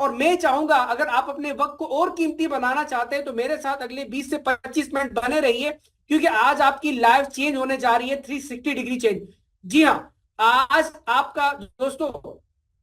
और मैं चाहूंगा अगर आप अपने वक्त को और कीमती बनाना चाहते हैं तो मेरे साथ अगले 20 से 25 मिनट बने रहिए, क्योंकि आज आपकी लाइफ चेंज होने जा रही है, 360 डिग्री चेंज। जी हाँ, आज आपका दोस्तों,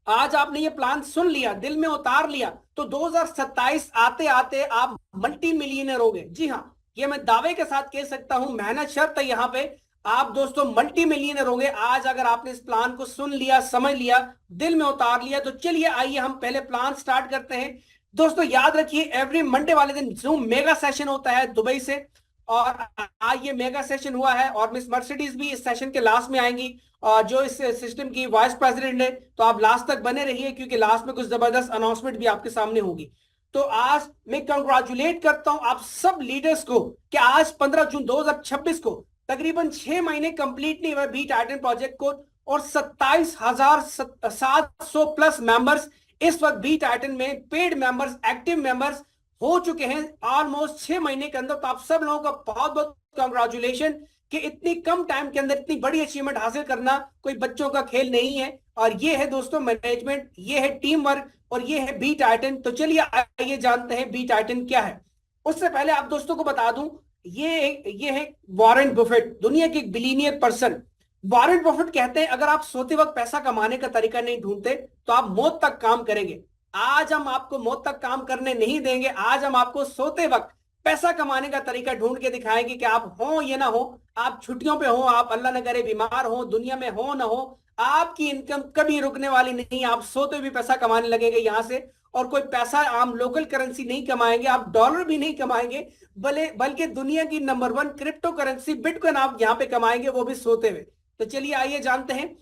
आज आपने ये प्लान सुन लिया, दिल में उतार लिया, तो 2027 आते आते आप मल्टी मिलियनर हो गए। जी हाँ, ये मैं दावे के साथ कह सकता हूं, मेहनत शर्त है यहाँ पे। आप दोस्तों मल्टी मिलियनर होंगे आज अगर आपने इस प्लान को सुन लिया, समझ लिया, दिल में उतार लिया। तो चलिए आइए हम पहले प्लान स्टार्ट करते हैं। दोस्तों याद रखिए, एवरी मंडे वाले दिन जूम मेगा सेशन होता है दुबई से, और आज ये मेगा सेशन हुआ है और मिस मर्सिडीज भी इस सेशन के लास्ट में आएंगी, और जो इस सिस्टम की वाइस प्रेसिडेंट है। तो आप लास्ट तक बने रहिए, क्योंकि लास्ट में कुछ जबरदस्त अनाउंसमेंट भी आपके सामने होगी। तो आज मैं कंग्रेचुलेट करता हूं आप सब लीडर्स को कि आज 15 जून 2026 को तकरीबन 6 महीने कंप्लीट नहीं हुए बी टाइटन प्रोजेक्ट को, और 27,700 प्लस मेंबर्स इस वक्त बी टाइटन में पेड मेंबर्स, एक्टिव मेंबर्स हो चुके हैं ऑलमोस्ट 6 महीने के अंदर। तो आप सब लोगों का बहुत बहुत कंग्रेचुलेशन कि इतनी कम टाइम के अंदर इतनी बड़ी अचीवमेंट हासिल करना कोई बच्चों का खेल नहीं है। और ये है दोस्तों मैनेजमेंट, ये है टीम वर्क, और ये है बी टाइटन। तो चलिए आइए जानते हैं बी टाइटन क्या है। उससे पहले आप दोस्तों को बता दूं, ये है वॉरेन बफेट, दुनिया के एक बिलीनियर पर्सन। वॉरेन बफेट कहते हैं अगर आप सोते वक्त पैसा कमाने का तरीका नहीं ढूंढते तो आप मौत तक काम करेंगे। आज हम आपको मौत तक काम करने नहीं देंगे, आज हम आपको सोते वक्त पैसा कमाने का तरीका ढूंढ के दिखाएंगे कि आप हो या ना हो, आप छुट्टियों पे हो, आप अल्लाह न करे बीमार हो, दुनिया में हो ना हो, आपकी इनकम कभी रुकने वाली नहीं। आप सोते भी पैसा कमाने लगेंगे यहां से, और कोई पैसा हम लोकल करेंसी नहीं कमाएंगे, आप डॉलर भी नहीं कमाएंगे, बल्कि दुनिया की नंबर 1 क्रिप्टो करेंसी बिटकॉइन आप यहां पे कमाएंगे, वो भी सोते हुए। तो चलिए आइए जानते हैं।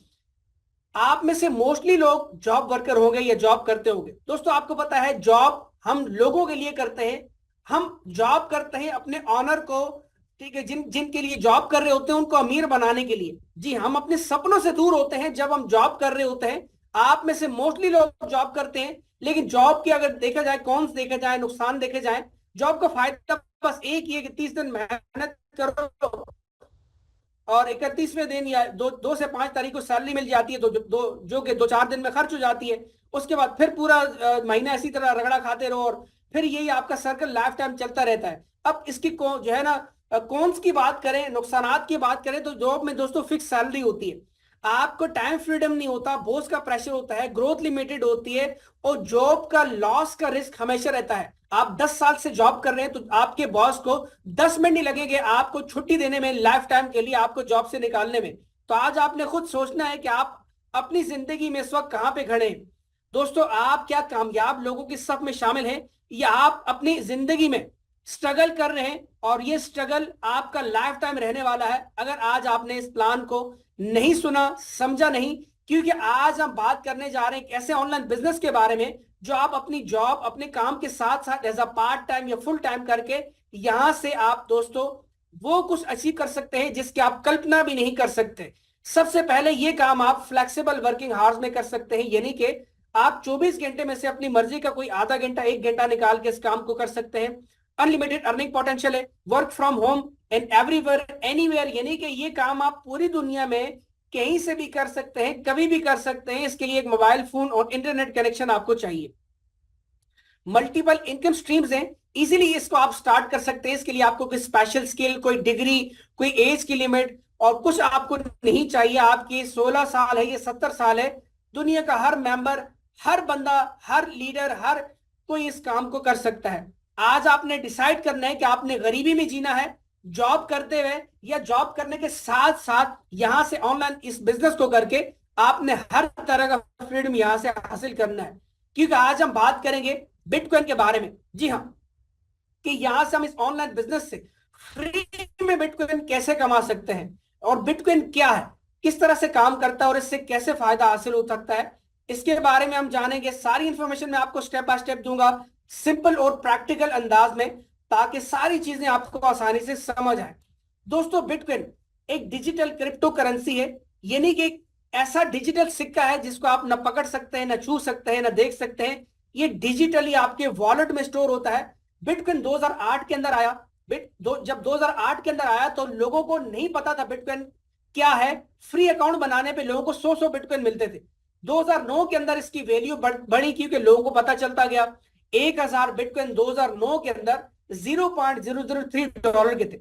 आप में से मोस्टली लोग जॉब वर्कर होंगे या जॉब करते होंगे। दोस्तों आपको पता है जॉब हम लोगों के लिए करते हैं, हम जॉब करते हैं अपने ऑनर को, ठीक है, जिनके लिए जॉब कर रहे होते हैं उनको अमीर बनाने के लिए। जी, हम अपने सपनों से दूर होते हैं जब हम जॉब कर रहे होते हैं। आप में से मोस्टली लोग जॉब करते हैं, लेकिन जॉब की अगर देखा जाए, कौन देखा जाए, नुकसान देखे जाए, जॉब का फायदा बस एक ही है कि 30 दिन मेहनत करो और 31वें दिन या 2 से 5 तारीख को सैलरी मिल जाती है, तो जो कि 2-4 दिन में खर्च हो जाती है। उसके बाद फिर पूरा महीना इसी तरह रगड़ा खाते रहो, और फिर यही आपका सर्कल लाइफ टाइम चलता रहता है। अब इसकी जो है ना, कॉन्स की बात करें, नुकसानात की बात करें, तो जॉब में दोस्तों फिक्स सैलरी होती है, आपको टाइम फ्रीडम नहीं होता, बॉस का प्रेशर होता है, ग्रोथ लिमिटेड होती है, और जॉब का लॉस का रिस्क हमेशा रहता है। आप 10 साल से जॉब कर रहे हैं तो आपके बॉस को 10 मिनट नहीं लगेंगे आपको छुट्टी देने में, लाइफ टाइम के लिए आपको जॉब से निकालने में। तो आज आपने खुद सोचना है कि आप अपनी जिंदगी में इस वक्त कहां पे खड़े हैं। दोस्तों आप क्या कामयाब लोगों की सफ में शामिल हैं, या आप अपनी जिंदगी में स्ट्रगल कर रहे हैं, और ये स्ट्रगल आपका लाइफ टाइम रहने वाला है अगर आज आपने इस प्लान को नहीं सुना, समझा नहीं। क्योंकि आज हम बात करने जा रहे हैं एक ऐसे ऑनलाइन बिजनेस के बारे में जो आप अपनी जॉब, अपने काम के साथ साथ एज अ पार्ट टाइम या फुल टाइम करके यहां से आप दोस्तों वो कुछ अचीव कर सकते हैं जिसकी आप कल्पना भी नहीं कर सकते। सबसे पहले ये काम आप फ्लेक्सिबल वर्किंग आवर्स में कर सकते हैं, यानी कि आप 24 घंटे में से अपनी मर्जी का कोई आधा घंटा, 1 घंटा निकाल के इस काम को कर सकते हैं। अनलिमिटेड अर्निंग पोटेंशियल है, work from home and everywhere anywhere, यानी कि ये काम आप पूरी दुनिया में कहीं से भी कर सकते हैं, कभी भी कर सकते हैं। इसके लिए एक मोबाइल फोन और इंटरनेट कनेक्शन आपको चाहिए। मल्टीपल इनकम स्ट्रीम्स हैं, इजीली इसको आप स्टार्ट कर सकते हैं। इसके लिए आपको कोई स्पेशल स्किल, कोई डिग्री, कोई एज की लिमिट और कुछ आपको नहीं चाहिए। आपकी 16 साल है या 70 साल है, दुनिया का हर मेंबर, हर बंदा, हर लीडर, हर कोई इस काम को कर सकता है। आज आपने डिसाइड करना है कि आपने गरीबी में जीना है जॉब करते हुए, या जॉब करने के साथ साथ यहां से ऑनलाइन इस बिजनेस को करके आपने हर तरह का फ्रीडम यहां से हासिल करना है। क्योंकि आज हम बात करेंगे बिटकॉइन के बारे में। जी हाँ, कि यहां से हम इस ऑनलाइन बिजनेस से फ्री में बिटकॉइन कैसे कमा सकते हैं, और बिटकॉइन क्या है, किस तरह से काम करता है, और इससे कैसे फायदा हासिल हो सकता है, इसके बारे में हम जानेंगे। सारी इंफॉर्मेशन मैं आपको स्टेप बाय स्टेप दूंगा, सिंपल और प्रैक्टिकल अंदाज में, ताकि सारी चीजें आपको आसानी से समझ आए। दोस्तों बिटकॉइन एक डिजिटल क्रिप्टो करेंसी है, यानी कि एक ऐसा डिजिटल सिक्का है जिसको आप न पकड़ सकते हैं, न छू सकते हैं, न देख सकते हैं। ये डिजिटली आपके वॉलेट में स्टोर होता है। बिटकॉइन 2008 के अंदर आया। जब 2008 के अंदर आया तो लोगों को नहीं पता था बिटकॉइन क्या है। फ्री अकाउंट बनाने पे लोगों को 100 बिटकॉइन मिलते थे। 2009 के अंदर इसकी वैल्यू बढ़ी क्योंकि लोगों को पता चलता गया। 1000 बिटकॉइन 2009 के अंदर $0.003 के थे।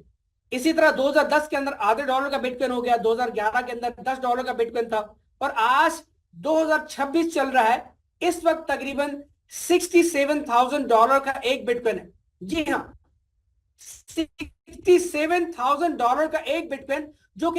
इसी तरह 2010 के अंदर आधे डॉलर का बिटकॉइन हो गया, 2011 के अंदर $10 का बिटकॉइन था, और आज 2026 चल रहा है, इस वक्त तकरीबन $67,000 का एक बिटकॉइन है। जी हाँ, $67,000 का एक बिटकॉइन, जो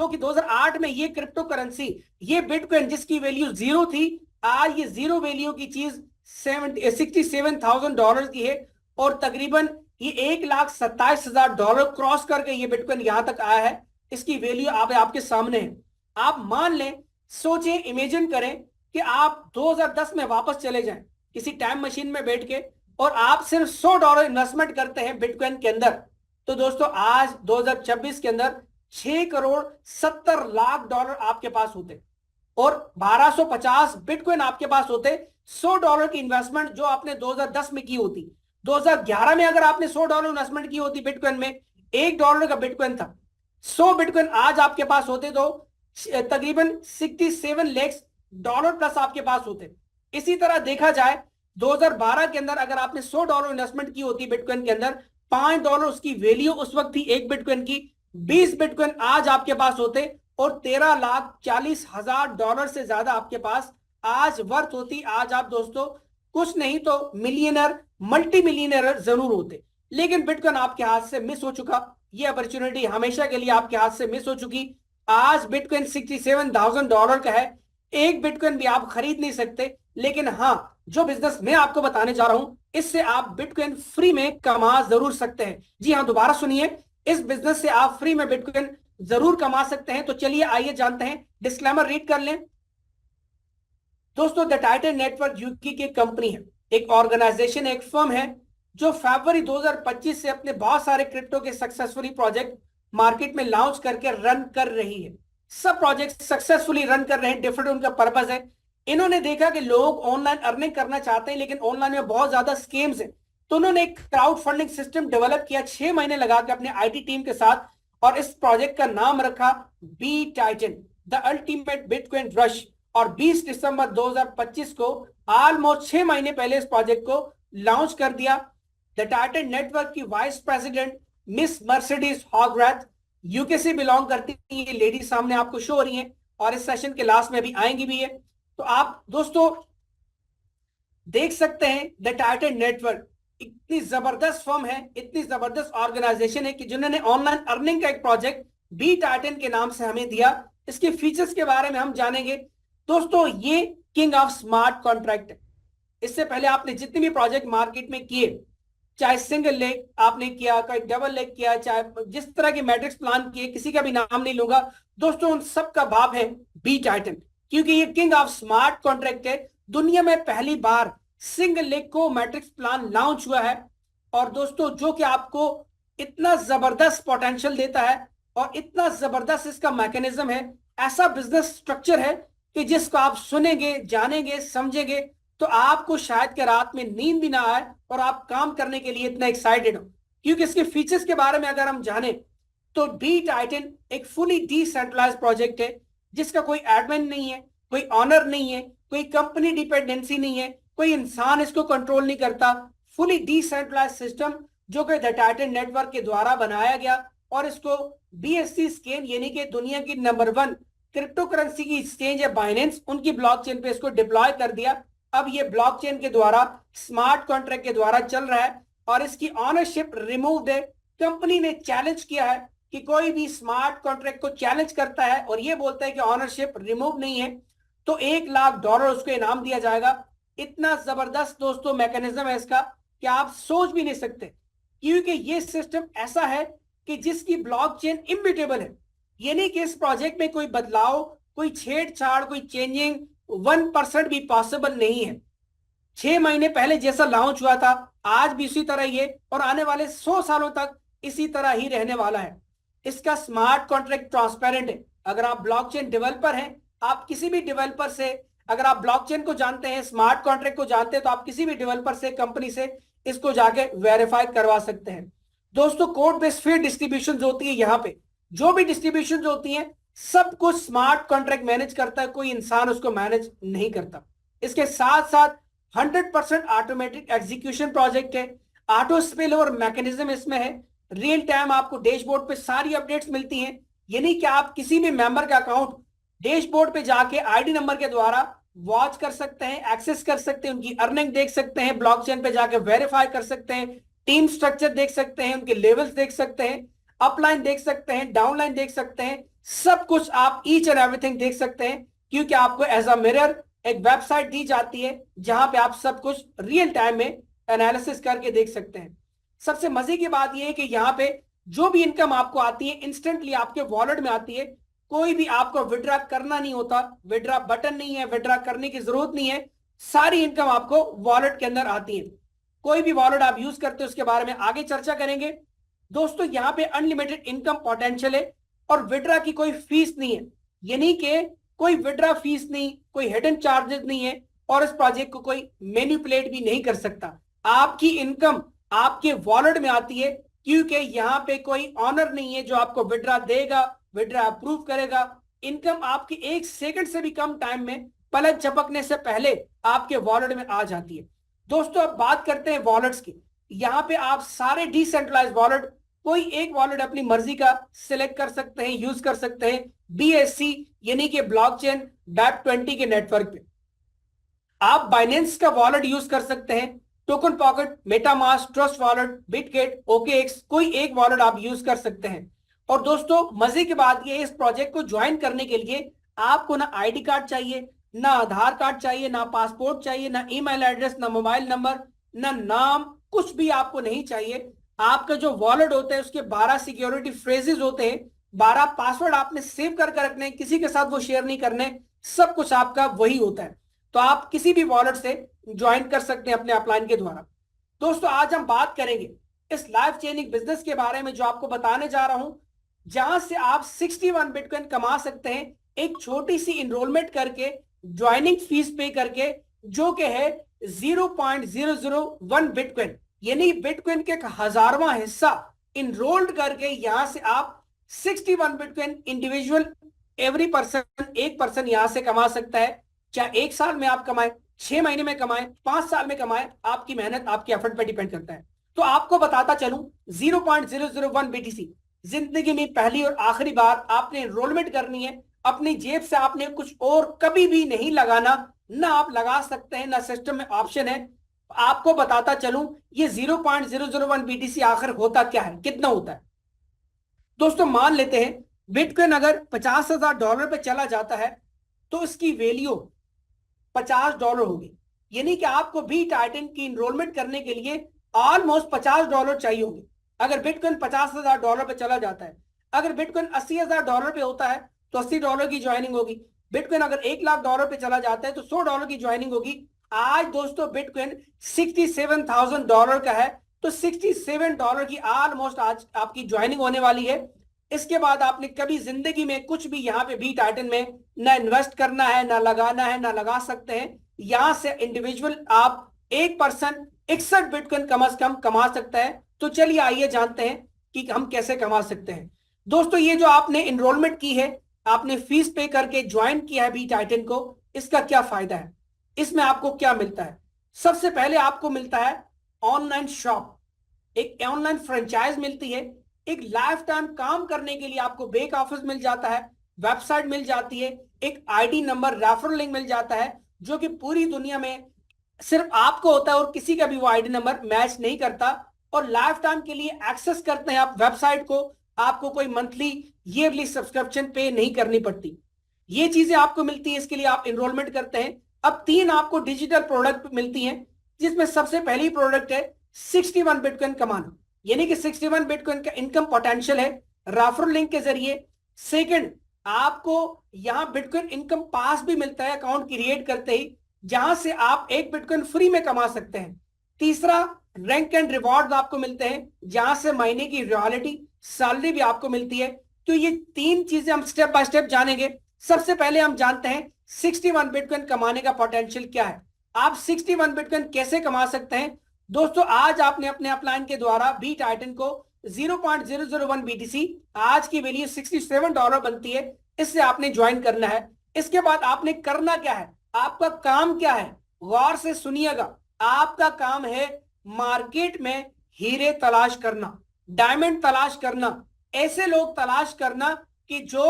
कि 2008 में ये क्रिप्टो करेंसी, ये बिटकॉइन जिसकी वैल्यू 0 थी, आज ये 0 वैल्यू की चीज $67,000 की है, और तकरीबन ये $1,27,000 क्रॉस करके ये बिटकॉइन यहां तक आया है। इसकी वैल्यू आपके सामने है। आप मान लें, सोचें, इमेजिन करें कि आप 2010 में वापस चले जाएं किसी टाइम मशीन में बैठ के, और आप सिर्फ $100 इन्वेस्टमेंट करते हैं बिटकॉइन के अंदर, तो दोस्तों आज 2026 के अंदर $6,70,00,000 आपके पास होते, और 1250 बिटकॉइन आपके पास होते। $100 की इन्वेस्टमेंट जो आपने 2010 में की होती, 2011 में अगर आपने $100 इन्वेस्टमेंट की होती बिटकॉइन में, $1 का बिटकॉइन था, 100 बिटकॉइन आज आपके पास होते तो तकरीबन $67 लाख प्लस आपके पास होते। इसी तरह देखा जाए 2012 के अंदर अगर आपने $100 इन्वेस्टमेंट की होती बिटकॉइन के अंदर, $5 उसकी वैल्यू उस वक्त थी एक बिटकॉइन की, 20 बिटकॉइन आज आपके पास होते, और $13,40,000 से ज्यादा आपके पास आज वर्थ होती। आज आप दोस्तों कुछ नहीं तो मिलियनर, मल्टी मिलियनर जरूर होते, लेकिन बिटकॉइन आपके हाथ से मिस हो चुका। ये अपॉर्चुनिटी हमेशा के लिए आपके हाथ से मिस हो चुकी। आज बिटकॉइन $67,000 का है, एक बिटकॉइन भी आप खरीद नहीं सकते। लेकिन हाँ, जो बिजनेस मैं आपको बताने जा रहा हूं, इससे आप बिटकॉइन फ्री में कमा जरूर सकते हैं। जी हाँ, दोबारा सुनिए, इस बिजनेस से आप फ्री में बिटकॉइन जरूर कमा सकते हैं। तो चलिए आइए जानते हैं, डिस्क्लेमर रीड कर लें। दोस्तों, द टाइटन नेटवर्क यूके की कंपनी है, एक ऑर्गेनाइजेशन, एक फर्म है जो फरवरी 2025 से अपने बहुत सारे क्रिप्टो के सक्सेसफुली प्रोजेक्ट मार्केट में लॉन्च करके रन कर रही है। सब प्रोजेक्ट सक्सेसफुली रन कर रहे हैं, डिफरेंट उनका पर्पस है। इन्होंने देखा कि लोग ऑनलाइन अर्निंग करना चाहते हैं, लेकिन ऑनलाइन में बहुत ज्यादा स्कीम्स हैं, तो उन्होंने एक क्राउड फंडिंग सिस्टम डेवलप किया 6 महीने लगा के अपने आईटी टीम के साथ, और इस प्रोजेक्ट का नाम रखा B Titan the ultimate bitcoin rush. और 20 दिसंबर 2025 को, ऑलमोस्ट 6 महीने पहले, इस प्रोजेक्ट को लॉन्च कर दिया। द टाइटन नेटवर्क की vice president miss Mercedes Hogarth UK से बिलोंग करती है। ये लेडी सामने आपको शो हो रही है, और इस सेशन के लास्ट में भी आएंगी भी है। तो आप दोस्तों देख सकते हैं, द टाइटन नेटवर्क इतनी जबरदस्त फर्म है, इतनी जबरदस्त ऑर्गेनाइजेशन है कि जिन्होंने ऑनलाइन अर्निंग का एक प्रोजेक्ट बी टाइटन के नाम से हमें दिया। इसके फीचर्स के बारे में हम जानेंगे। दोस्तों, ये किंग ऑफ स्मार्ट कॉन्ट्रैक्ट है। इससे पहले आपने जितने भी प्रोजेक्ट मार्केट में किए, चाहे सिंगल लेग आपने किया, चाहे डबल लेग किया, चाहे जिस तरह के मैट्रिक्स प्लान किए, किसी का भी नाम नहीं लूंगा दोस्तों, उन सब का बाप है बी टाइटन, क्योंकि ये किंग ऑफ स्मार्ट कॉन्ट्रैक्ट है। दुनिया में पहली बार सिंगल लेग को मैट्रिक्स प्लान लॉन्च हुआ है, और दोस्तों जो कि आपको इतना जबरदस्त पोटेंशियल देता है, और इतना जबरदस्त इसका मैकेनिज्म है, ऐसा बिजनेस स्ट्रक्चर है कि जिसको आप सुनेंगे, जानेंगे, समझेंगे, तो आपको शायद के रात में नींद भी ना आए, और आप काम करने के लिए इतना एक्साइटेड हो। क्योंकि इसके फीचर्स के बारे में अगर हम जाने, तो बी टाइटन एक फुली डिसेंट्रलाइज प्रोजेक्ट है, जिसका कोई एडमिन नहीं है, कोई ऑनर नहीं है, कोई कंपनी डिपेंडेंसी नहीं है, कोई इंसान इसको कंट्रोल नहीं करता। फुली डिसेंट्रलाइज सिस्टम जो कि द टाइटन नेटवर्क के द्वारा बनाया गया, और इसको BSC स्केन यानी कि दुनिया की नंबर 1 क्रिप्टो करेंसी की एक्सचेंज है बाइनेंस, उनकी ब्लॉकचेन पे इसको डिप्लॉय कर दिया। अब ये ब्लॉकचेन के द्वारा, स्मार्ट कॉन्ट्रैक्ट के द्वारा चल रहा है, और इसकी ऑनरशिप रिमूव्ड है। कंपनी ने चैलेंज किया है कि कोई भी स्मार्ट कॉन्ट्रैक्ट को चैलेंज करता है और ये बोलता है कि ऑनरशिप रिमूव नहीं है, तो $1,00,000 उसको इनाम दिया जाएगा। इतना जबरदस्त दोस्तों मैकेनिज्म है इसका कि आप सोच भी नहीं सकते, क्योंकि ये सिस्टम ऐसा है कि जिसकी ब्लॉकचेन इम्यूटेबल है, यानी कि इस प्रोजेक्ट में कोई बदलाव, कोई छेड़छाड़, कोई चेंजिंग 1% भी पॉसिबल नहीं है। 6 महीने पहले जैसा लॉन्च हुआ था, आज भी इसी तरह ये, और आने वाले 100 सालों तक इसी तरह ही रहने वाला है। इसका स्मार्ट कॉन्ट्रैक्ट ट्रांसपेरेंट है। अगर आप ब्लॉकचेन डेवलपर हैं, आप किसी भी डेवलपर से, अगर आप ब्लॉकचेन को जानते हैं, स्मार्ट कॉन्ट्रैक्ट को जानते हैं, तो आप किसी भी डेवलपर से, कंपनी से इसको जाके वेरीफाई करवा सकते हैं। दोस्तों, कोड बेस्ड फिर डिस्ट्रीब्यूशन होती है, यहाँ पे जो भी डिस्ट्रीब्यूशन होती हैं सब कुछ स्मार्ट कॉन्ट्रैक्ट मैनेज करता है, कोई इंसान उसको मैनेज नहीं करता। इसके साथ साथ 100% ऑटोमेटिक एग्जीक्यूशन प्रोजेक्ट है। ऑटो स्पिल ओवर मैकेनिज्म इसमें है। रियल टाइम आपको डैशबोर्ड पे सारी अपडेट्स मिलती हैं, यानी कि आप किसी भी मेंबर का अकाउंट डैशबोर्ड पे जाके आईडी नंबर के द्वारा वॉच कर सकते हैं, एक्सेस कर सकते हैं, उनकी अर्निंग देख सकते हैं, ब्लॉकचेन पे जाके वेरीफाई कर सकते हैं, टीम स्ट्रक्चर देख सकते हैं, उनके लेवल्स देख सकते हैं, अपलाइन देख सकते हैं, डाउनलाइन देख सकते हैं, सब कुछ आप ईच एंड एवरीथिंग देख सकते हैं, क्योंकि आपको एज अ मिरर एक वेबसाइट दी जाती है जहां पे आप सब कुछ रियल टाइम में एनालिसिस करके देख सकते हैं। सबसे मजे की बात यह है कि यहाँ पे जो भी इनकम आपको आती है इंस्टेंटली आपके वॉलेट में आती है। कोई भी आपको विड्रॉ करना नहीं होता, विड्रॉ बटन नहीं है, विड्रॉ करने की जरूरत नहीं है, सारी इनकम आपको वॉलेट के अंदर आती है। कोई भी वॉलेट आप यूज करते हो उसके बारे में आगे चर्चा करेंगे। दोस्तों यहाँ पे अनलिमिटेड इनकम पोटेंशियल है और विड्रॉ की कोई फीस नहीं है, यानी कि कोई विड्रॉ फीस नहीं, कोई हिडन चार्जेस नहीं है, और इस प्रोजेक्ट को कोई मैनिपुलेट भी नहीं कर सकता। आपकी इनकम आपके वॉलेट में आती है, क्योंकि यहाँ पे कोई ऑनर नहीं है जो आपको विड्रॉ देगा, विड्रॉ अप्रूव करेगा। इनकम आपकी 1 सेकंड से भी कम टाइम में पलक झपकने से पहले आपके वॉलेट में आ जाती है। दोस्तों अब बात करते हैं वॉलेट्स की। यहाँ पे आप सारे डिसेंट्रलाइज वॉलेट, कोई एक वॉलेट अपनी मर्जी का सिलेक्ट कर सकते हैं, यूज कर सकते हैं BSC यानी कि ब्लॉकचेन BEP20 के नेटवर्क पे। आप बाइनेंस का वॉलेट यूज कर सकते हैं, token pocket, MetaMask, trust wallet, Bitget, OKX, कोई एक वॉलेट आप यूज कर सकते हैं। और दोस्तों मजे की बात यह है, इस प्रोजेक्ट को ज्वाइन करने के लिए आपको ना ID कार्ड चाहिए, ना आधार कार्ड चाहिए, ना पासपोर्ट चाहिए, ना ईमेल एड्रेस, ना मोबाइल नंबर, ना नाम, कुछ भी आपको नहीं चाहिए। आपका जो वॉलेट होता है उसके 12 सिक्योरिटी फ्रेजेस होते हैं, 12 पासवर्ड आपने सेव करके रखने हैं, किसी के साथ वो शेयर नहीं करने, सब कुछ आपका वही होता है। तो आप किसी भी वॉलेट से ज्वाइन कर सकते हैं अपने अपलाइन के द्वारा। दोस्तों आज हम बात करेंगे इस लाइफ चेंजिंग बिजनेस के बारे में जो आपको बताने जा रहा हूं, जहां से आप 61 बिटकॉइन कमा सकते हैं एक छोटी सी इनरोलमेंट करके, ज्वाइनिंग फीस पे करके, जो कि है 0.001 बिटकॉइन, यानी बिटकॉइन के 1000वां हिस्सा इनरोल्ड करके यहां से आप 61 बिटकॉइन इंडिविजुअल एवरी पर्सन, एक पर्सन यहां से कमा सकता है। चाहे 1 साल में आप कमाए, 6 महीने में कमाए, 5 साल में कमाए, आपकी मेहनत आपके एफर्ट पर डिपेंड करता है। तो आपको बताता चलूं 0.001 BTC जिंदगी में पहली और आखिरी बार आपने एनरोलमेंट करनी है। अपनी जेब से आपने कुछ और कभी भी नहीं लगाना, ना आप लगा सकते हैं, ना सिस्टम में ऑप्शन है। आपको बताता चलूं ये 0.001 BTC आखिर होता क्या है, कितना होता है। दोस्तों मान लेते हैं बिटकॉइन अगर $50,000 पे चला जाता है तो इसकी वैल्यू $50 होगी, यानी कि आपको बी टाइटन की इनरोलमेंट करने के लिए ऑलमोस्ट $50 चाहिए होंगे। अगर बिटकॉइन $50,000 पे चला जाता है, अगर बिटकॉइन $80,000 पे होता है तो $80 की ज्वाइनिंग होगी। बिटकॉइन अगर $1,00,000 पे चला जाता है तो $100 की ज्वाइनिंग होगी। आज दोस्तों बिटकॉइन $67,000 का है, तो $67 की ऑलमोस्ट आज आपकी ज्वाइनिंग होने वाली है। इसके बाद आपने कभी जिंदगी में कुछ भी यहाँ पे बी टाइटन में ना इन्वेस्ट करना है, ना लगाना है, ना लगा सकते हैं। यहां से इंडिविजुअल आप एक पर्सन 61 बिटकॉइन कम से कम कमा सकता है। तो चलिए आइए जानते हैं कि हम कैसे कमा सकते हैं। दोस्तों ये जो आपने इनरोलमेंट की है, आपने फीस पे करके ज्वाइन किया है बी टाइटन को, इसका क्या फायदा है, इसमें आपको क्या मिलता है। सबसे पहले आपको मिलता है ऑनलाइन शॉप, एक ऑनलाइन फ्रेंचाइज मिलती है, एक लाइफ टाइम काम करने के लिए आपको बैक ऑफिस मिल जाता है, वेबसाइट मिल जाती है, एक आईडी नंबर, रेफरल लिंक मिल जाता है, जो कि पूरी दुनिया में सिर्फ आपको होता है और किसी का भी वो आईडी नंबर मैच नहीं करता। और लाइफ टाइम के लिए एक्सेस करते हैं आप वेबसाइट को, आपको कोई मंथली ईयरली सब्सक्रिप्शन पे नहीं करनी पड़ती। ये चीजें आपको मिलती है, इसके लिए आप इनरोलमेंट करते हैं। अब 3 आपको डिजिटल प्रोडक्ट मिलती हैं, जिसमें सबसे पहली प्रोडक्ट है 61 बिटकॉइन कमाना, यानी कि 61 बिटकॉइन का इनकम पोटेंशियल है रेफरल लिंक के जरिए। सेकंड, आपको यहां बिटकॉइन इनकम पास भी मिलता है अकाउंट क्रिएट करते ही, जहां से आप 1 बिटकॉइन फ्री में कमा सकते हैं। तीसरा, रैंक एंड रिवॉर्ड आपको मिलते हैं, जहां से महीने की रॉयल्टी, सैलरी भी आपको मिलती है। तो ये 3 चीजें हम स्टेप बाय स्टेप जानेंगे। सबसे पहले हम जानते हैं 61 बिटकॉइन कमाने का पोटेंशियल क्या है, आप 61 बिटकॉइन कैसे कमा सकते हैं। दोस्तों आज आपने अपने अपलाइन के द्वारा बी टाइटन को 0.001 BTC, आज की वैल्यू $67 बनती है, इससे आपने ज्वाइन करना है। इसके बाद आपने करना क्या है, आपका काम क्या है, गौर से सुनिएगा। आपका काम है मार्केट में हीरे तलाश करना, डायमंड तलाश करना, ऐसे लोग तलाश करना कि जो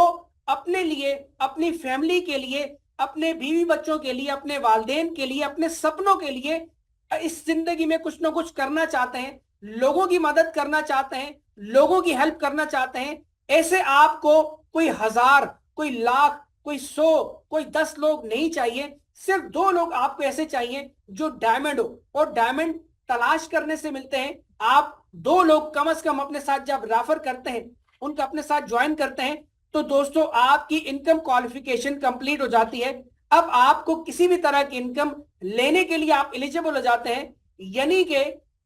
अपने लिए, अपनी फैमिली के लिए, अपने बीवी बच्चों के लिए, अपने वालिदैन के लिए, अपने सपनों के लिए इस जिंदगी में कुछ ना कुछ करना चाहते हैं, लोगों की मदद करना चाहते हैं, लोगों की हेल्प करना चाहते हैं। ऐसे आपको कोई 1000, कोई लाख, कोई 100, कोई 10 लोग नहीं चाहिए, सिर्फ 2 लोग आपको ऐसे चाहिए जो डायमंड हो। और डायमंड तलाश करने से मिलते हैं। आप 2 लोग कम से कम अपने साथ जब रेफर करते हैं, उनका अपने साथ ज्वाइन करते हैं, तो दोस्तों आपकी इनकम क्वालिफिकेशन कंप्लीट हो जाती है। अब आपको किसी भी तरह की इनकम लेने के लिए आप एलिजिबल हो जाते हैं। यानी कि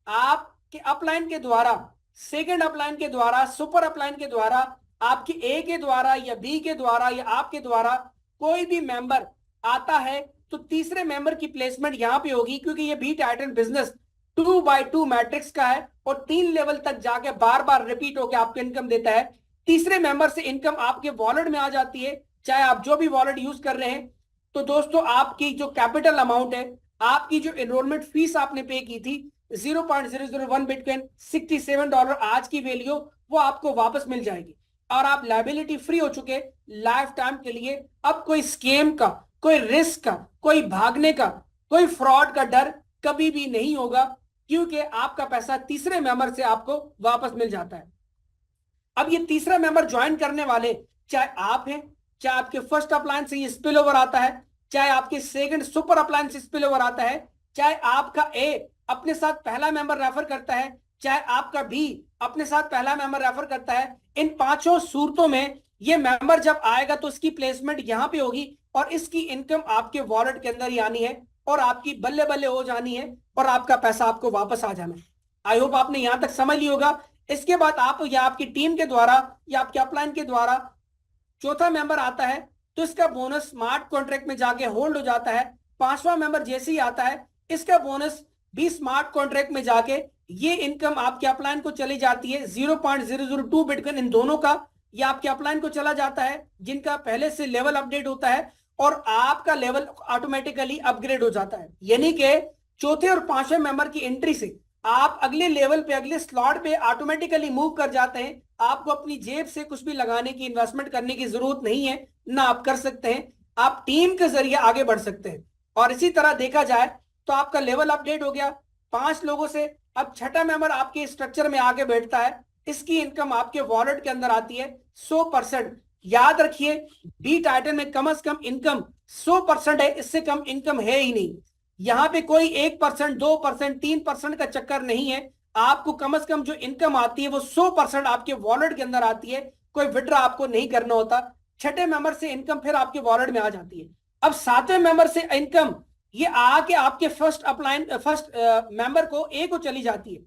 आपके अपलाइन के द्वारा, सेकंड अपलाइन के द्वारा, सुपर अपलाइन के द्वारा, आपकी ए के द्वारा या बी के द्वारा या आपके द्वारा कोई भी मेंबर आता है तो तीसरे मेंबर की प्लेसमेंट यहां पे होगी, क्योंकि ये B title business 2x2 matrix का है और 3 लेवल तक जाके बार बार रिपीट होकर आपको इनकम देता है। तीसरे मेंबर से इनकम आपके वॉलेट में आ जाती है, चाहे आप जो भी वॉलेट यूज कर रहे हैं। तो दोस्तों आपकी जो कैपिटल अमाउंट है, आपकी जो एनरोलमेंट फीस आपने पे की थी 0.001 बिटकॉइन, $67 आज की वैल्यू, वो आपको वापस मिल जाएगी और आप लायबिलिटी फ्री हो चुके लाइफ टाइम के लिए। अब कोई स्कैम का, कोई रिस्क का, कोई भागने का, कोई फ्रॉड का डर कभी भी नहीं होगा, क्योंकि आपका पैसा तीसरे मेंबर से आपको वापस मिल जाता है। अब ये तीसरा मेंबर ज्वाइन करने वाले, चाहे आप हैं, चाहे आपके फर्स्ट अपलायंस से ये स्पिल ओवर आता है, चाहे आपके सेकंड सुपर अपलायंस से स्पिल ओवर आता है, चाहे आपका ए अपने साथ पहला मेंबर रेफर करता है, चाहे आपका बी अपने साथ पहला मेंबर रेफर करता है, इन 5 सूरतों में ये मेंबर जब आएगा तो इसकी प्लेसमेंट यहां पे होगी और इसकी इनकम आपके वॉलेट के अंदर ही आनी है और आपकी बल्ले बल्ले हो जानी है और आपका पैसा आपको वापस आ जाना है। आई होप आपने यहां तक समझ लिया होगा। इसके बाद आप या आपकी टीम के द्वारा या आपके अपलाइन के द्वारा चौथा मेंबर आता है तो इसका बोनस स्मार्ट कॉन्ट्रैक्ट में जाके होल्ड हो जाता है। 5वां मेंबर जैसे ही आता है, इसका बोनस भी स्मार्ट कॉन्ट्रैक्ट में जाके ये इनकम आपके अपलाइन को चली जाती है। 0.002 बिटकॉइन इन दोनों का या आपके अपलाइन को चला जाता है, जिनका पहले से लेवल अपडेट होता है और आपका लेवल ऑटोमेटिकली अपग्रेड हो जाता है। यानी कि चौथे और 5वें मेंबर की एंट्री से आप अगले लेवल पे, अगले स्लॉट पे ऑटोमेटिकली मूव कर जाते हैं। आपको अपनी जेब से कुछ भी लगाने की, इन्वेस्टमेंट करने की जरूरत नहीं है, ना आप कर सकते हैं। आप टीम के जरिए आगे बढ़ सकते हैं। और इसी तरह देखा जाए तो आपका लेवल अपडेट हो गया 5 लोगों से। अब छठा मेंबर आपके स्ट्रक्चर में आके बैठता है, इसकी इनकम आपके वॉलेट के अंदर आती है 100%। याद रखिए, बी टाइटल में कम से कम इनकम 100% है, इससे कम इनकम है ही नहीं। यहां पे कोई 1%, 2%, 3% का चक्कर नहीं है। आपको कम से कम जो इनकम आती है वो 100% आपके वॉलेट के अंदर आती है। कोई विड्रॉ आपको नहीं करना होता। छठे मेंबर से इनकम फिर आपके वॉलेट में आ जाती है। अब 7वें मेंबर से इनकम ये आके आपके फर्स्ट मेंबर को ए को चली जाती है।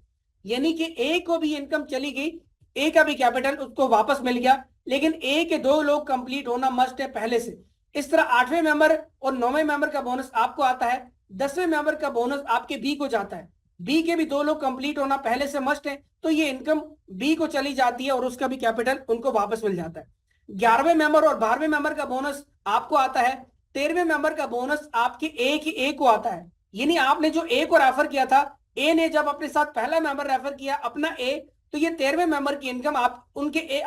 यानी कि ए को भी इनकम चली गई, ए का भी कैपिटल उसको वापस मिल गया, लेकिन ए के 2 लोग कंप्लीट होना मस्ट है पहले से। इस तरह 8वें मेंबर और 9वें मेंबर का बोनस आपको आता है। 10वें मेंबर का बोनस आपके बी को जाता है। बी के भी 2 लोग कंप्लीट होना पहले से मस्ट है, तो ये इनकम बी को चली जाती है और उसका भी कैपिटल उनको वापस मिल जाता है। 11वें मेंबर और 12वें मेंबर का बोनस आपको आता है। 13वें मेंबर का बोनस आपके ए को आता है। यानी आपने जो ए को रेफर किया था, ए ने जब अपने साथ पहला मेंबर रेफर किया अपना ए, तो ये 13वें मेंबर की इनकम आप उनके ए,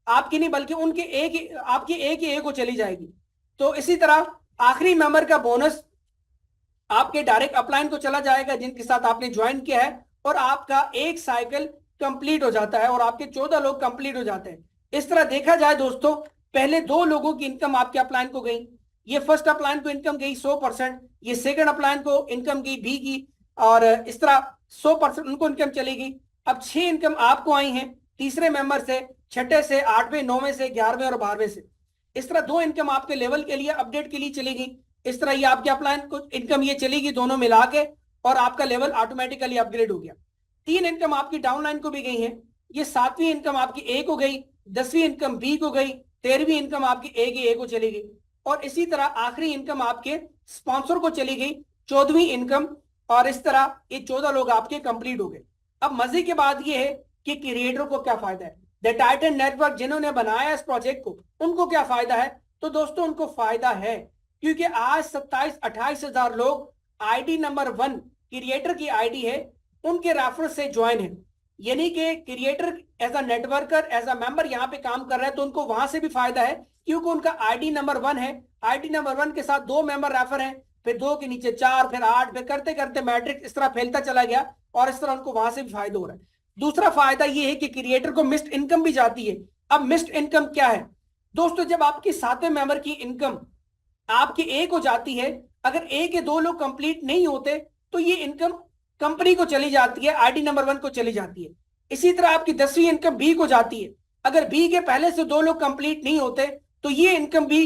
आपके नहीं बल्कि उनके ए की, आपके ए को चली जाएगी। तो इसी तरह आखिरी मेंबर का बोनस आपके डायरेक्ट अपलाइन को चला जाएगा जिनके साथ आपने ज्वाइन किया है, और आपका एक साइकिल कंप्लीट हो जाता है और आपके 14 लोग कंप्लीट हो जाते हैं। इस तरह देखा जाए दोस्तों, पहले 2 लोगों की इनकम आपके अपलाइन को गई। ये फर्स्ट अपलाइन को इनकम गई 100%, ये सेकंड अपलाइन को इनकम गई बी की, और इस तरह 100% उनको इनकम चली गई। अब 6 इनकम आपको आई हैं तीसरे मेंबर से, छठे से, 8वें, 9वें से, 11वें और 12वें से। इस तरह 2 इनकम आपके लेवल के लिए, अपडेट के लिए चली गई। इस तरह ये आपके अपलाइन को इनकम ये चलेगी दोनों मिला के, और आपका लेवल ऑटोमेटिकली अपग्रेड हो गया। 3 इनकम आपकी डाउनलाइन को भी गई है। ये 7वीं इनकम आपकी ए को गई, 10वीं इनकम बी को गई, 13वीं इनकम आपकी ए को चली गई, और इसी तरह आखिरी इनकम आपके स्पॉन्सर को चली गई, 14वीं इनकम। और इस तरह ये 14 लोग आपके कंप्लीट हो गए। अब मजे की बात यह है कि क्रिएटर को क्या फायदा है। द टाइटन नेटवर्क जिन्होंने बनाया इस प्रोजेक्ट को, उनको क्या फायदा है? तो दोस्तों उनको फायदा है क्योंकि आज 27-28 हजार लोग आईडी नंबर 1 क्रिएटर की आईडी है, उनके रेफर से ज्वाइन है। यानी कि creator as a networker, as a member यहाँ पे काम कर रहा है, तो उनको वहां से भी फायदा है क्योंकि उनका आईडी नंबर 1 है। आईडी नंबर 1 के साथ 2 मेंबर रेफर हैं, फिर 2 के नीचे 4, फिर 8, फिर करते करते मैट्रिक्स इस तरह फैलता चला गया और इस तरह उनको वहां से भी फायदा हो रहा है। दूसरा फायदा ये है कि क्रिएटर को मिस्ड इनकम भी जाती है। अब मिस्ड इनकम क्या है दोस्तों? जब आपकी 7वें मेंबर की इनकम आपकी एक हो जाती है, अगर एक या 2 लोग कंप्लीट नहीं होते तो ये इनकम कंपनी को चली जाती है, आईडी नंबर 1 को चली जाती है। इसी तरह आपकी 10वीं इनकम बी को जाती है, अगर बी के पहले से 2 लोग कंप्लीट नहीं होते तो ये इनकम भी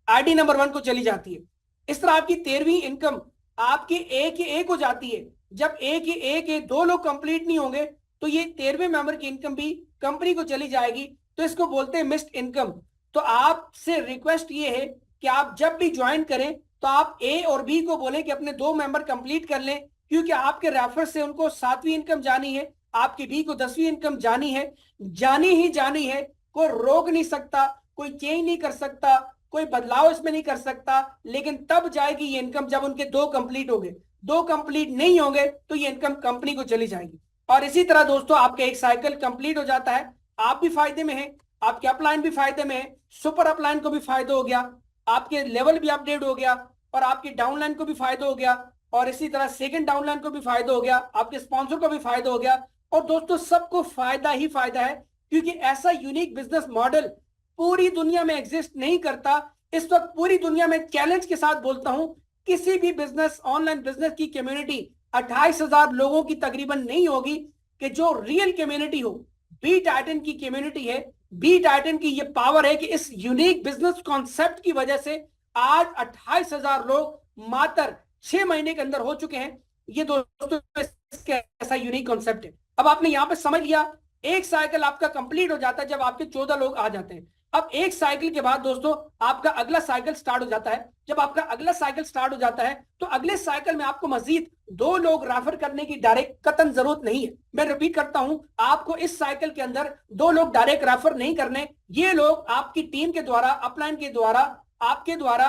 आईडी नंबर 1 को चली जाती है। इस तरह आपकी 13वीं इनकम आपकी एक हो जाती है, जब एक 2 लोग कंप्लीट नहीं होंगे तो ये 13वें मेंबर की इनकम भी कंपनी को चली जाएगी, तो इसको बोलते हैं मिस्ड इनकम। तो आपसे रिक्वेस्ट ये है कि आप जब भी ज्वाइन करें तो आप ए और बी को बोलें कि अपने 2 मेंबर कंप्लीट कर लें, क्योंकि आपके रेफर से उनको 7वीं इनकम जानी है, आपकी बी को 10वीं इनकम जानी है, जानी ही जानी है। कोई रोक नहीं सकता, कोई चेंज नहीं कर सकता, कोई बदलाव इसमें नहीं कर सकता, लेकिन तब जाएगी ये इनकम जब उनके 2 कंप्लीट होंगे। 2 कंप्लीट नहीं होंगे तो ये इनकम कंपनी को चली जाएगी। और इसी तरह दोस्तों आपका एक साइकिल कंप्लीट हो जाता है, आप भी फायदे में हैं, आपके अपलाइन भी फायदे में है, सुपर अपलाइन को भी फायदा हो गया, आपके लेवल भी अपडेट हो गया और आपकी डाउनलाइन को भी फायदा हो गया, और इसी तरह सेकंड डाउनलाइन को भी फायदा हो गया, आपके स्पॉन्सर को भी फायदा हो गया। और दोस्तों सबको फायदा ही फायदा है, क्योंकि ऐसा यूनिक बिजनेस मॉडल पूरी दुनिया में एग्जिस्ट नहीं करता। इस वक्त पूरी दुनिया में चैलेंज के साथ बोलता हूं, किसी भी बिजनेस, ऑनलाइन बिजनेस की कम्युनिटी 28,000 लोगों की तकरीबन नहीं होगी कि जो रियल कम्युनिटी हो। बी टाइटन की कम्युनिटी है, बी टाइटन की ये पावर है कि इस यूनिक बिजनेस कॉन्सेप्ट की वजह से आज 28,000 लोग मात्र 6 महीने के अंदर हो चुके हैं। ये दोस्तों ऐसा यूनिक कॉन्सेप्ट है। अब आपने यहां पे समझ लिया, एक साइकिल आपका कंप्लीट हो जाता है जब आपके 14 लोग आ जाते हैं। अब एक साइकिल के बाद दोस्तों आपका अगला साइकिल स्टार्ट हो जाता है। जब आपका अगला साइकिल स्टार्ट हो जाता है तो अगले साइकिल में आपको मजीद 2 लोग रेफर करने की डायरेक्ट कतन जरूरत नहीं है। मैं रिपीट करता हूं, आपको इस साइकिल के अंदर 2 लोग डायरेक्ट रेफर नहीं करने। ये लोग आपकी टीम के द्वारा, अपलाइन के द्वारा, आपके द्वारा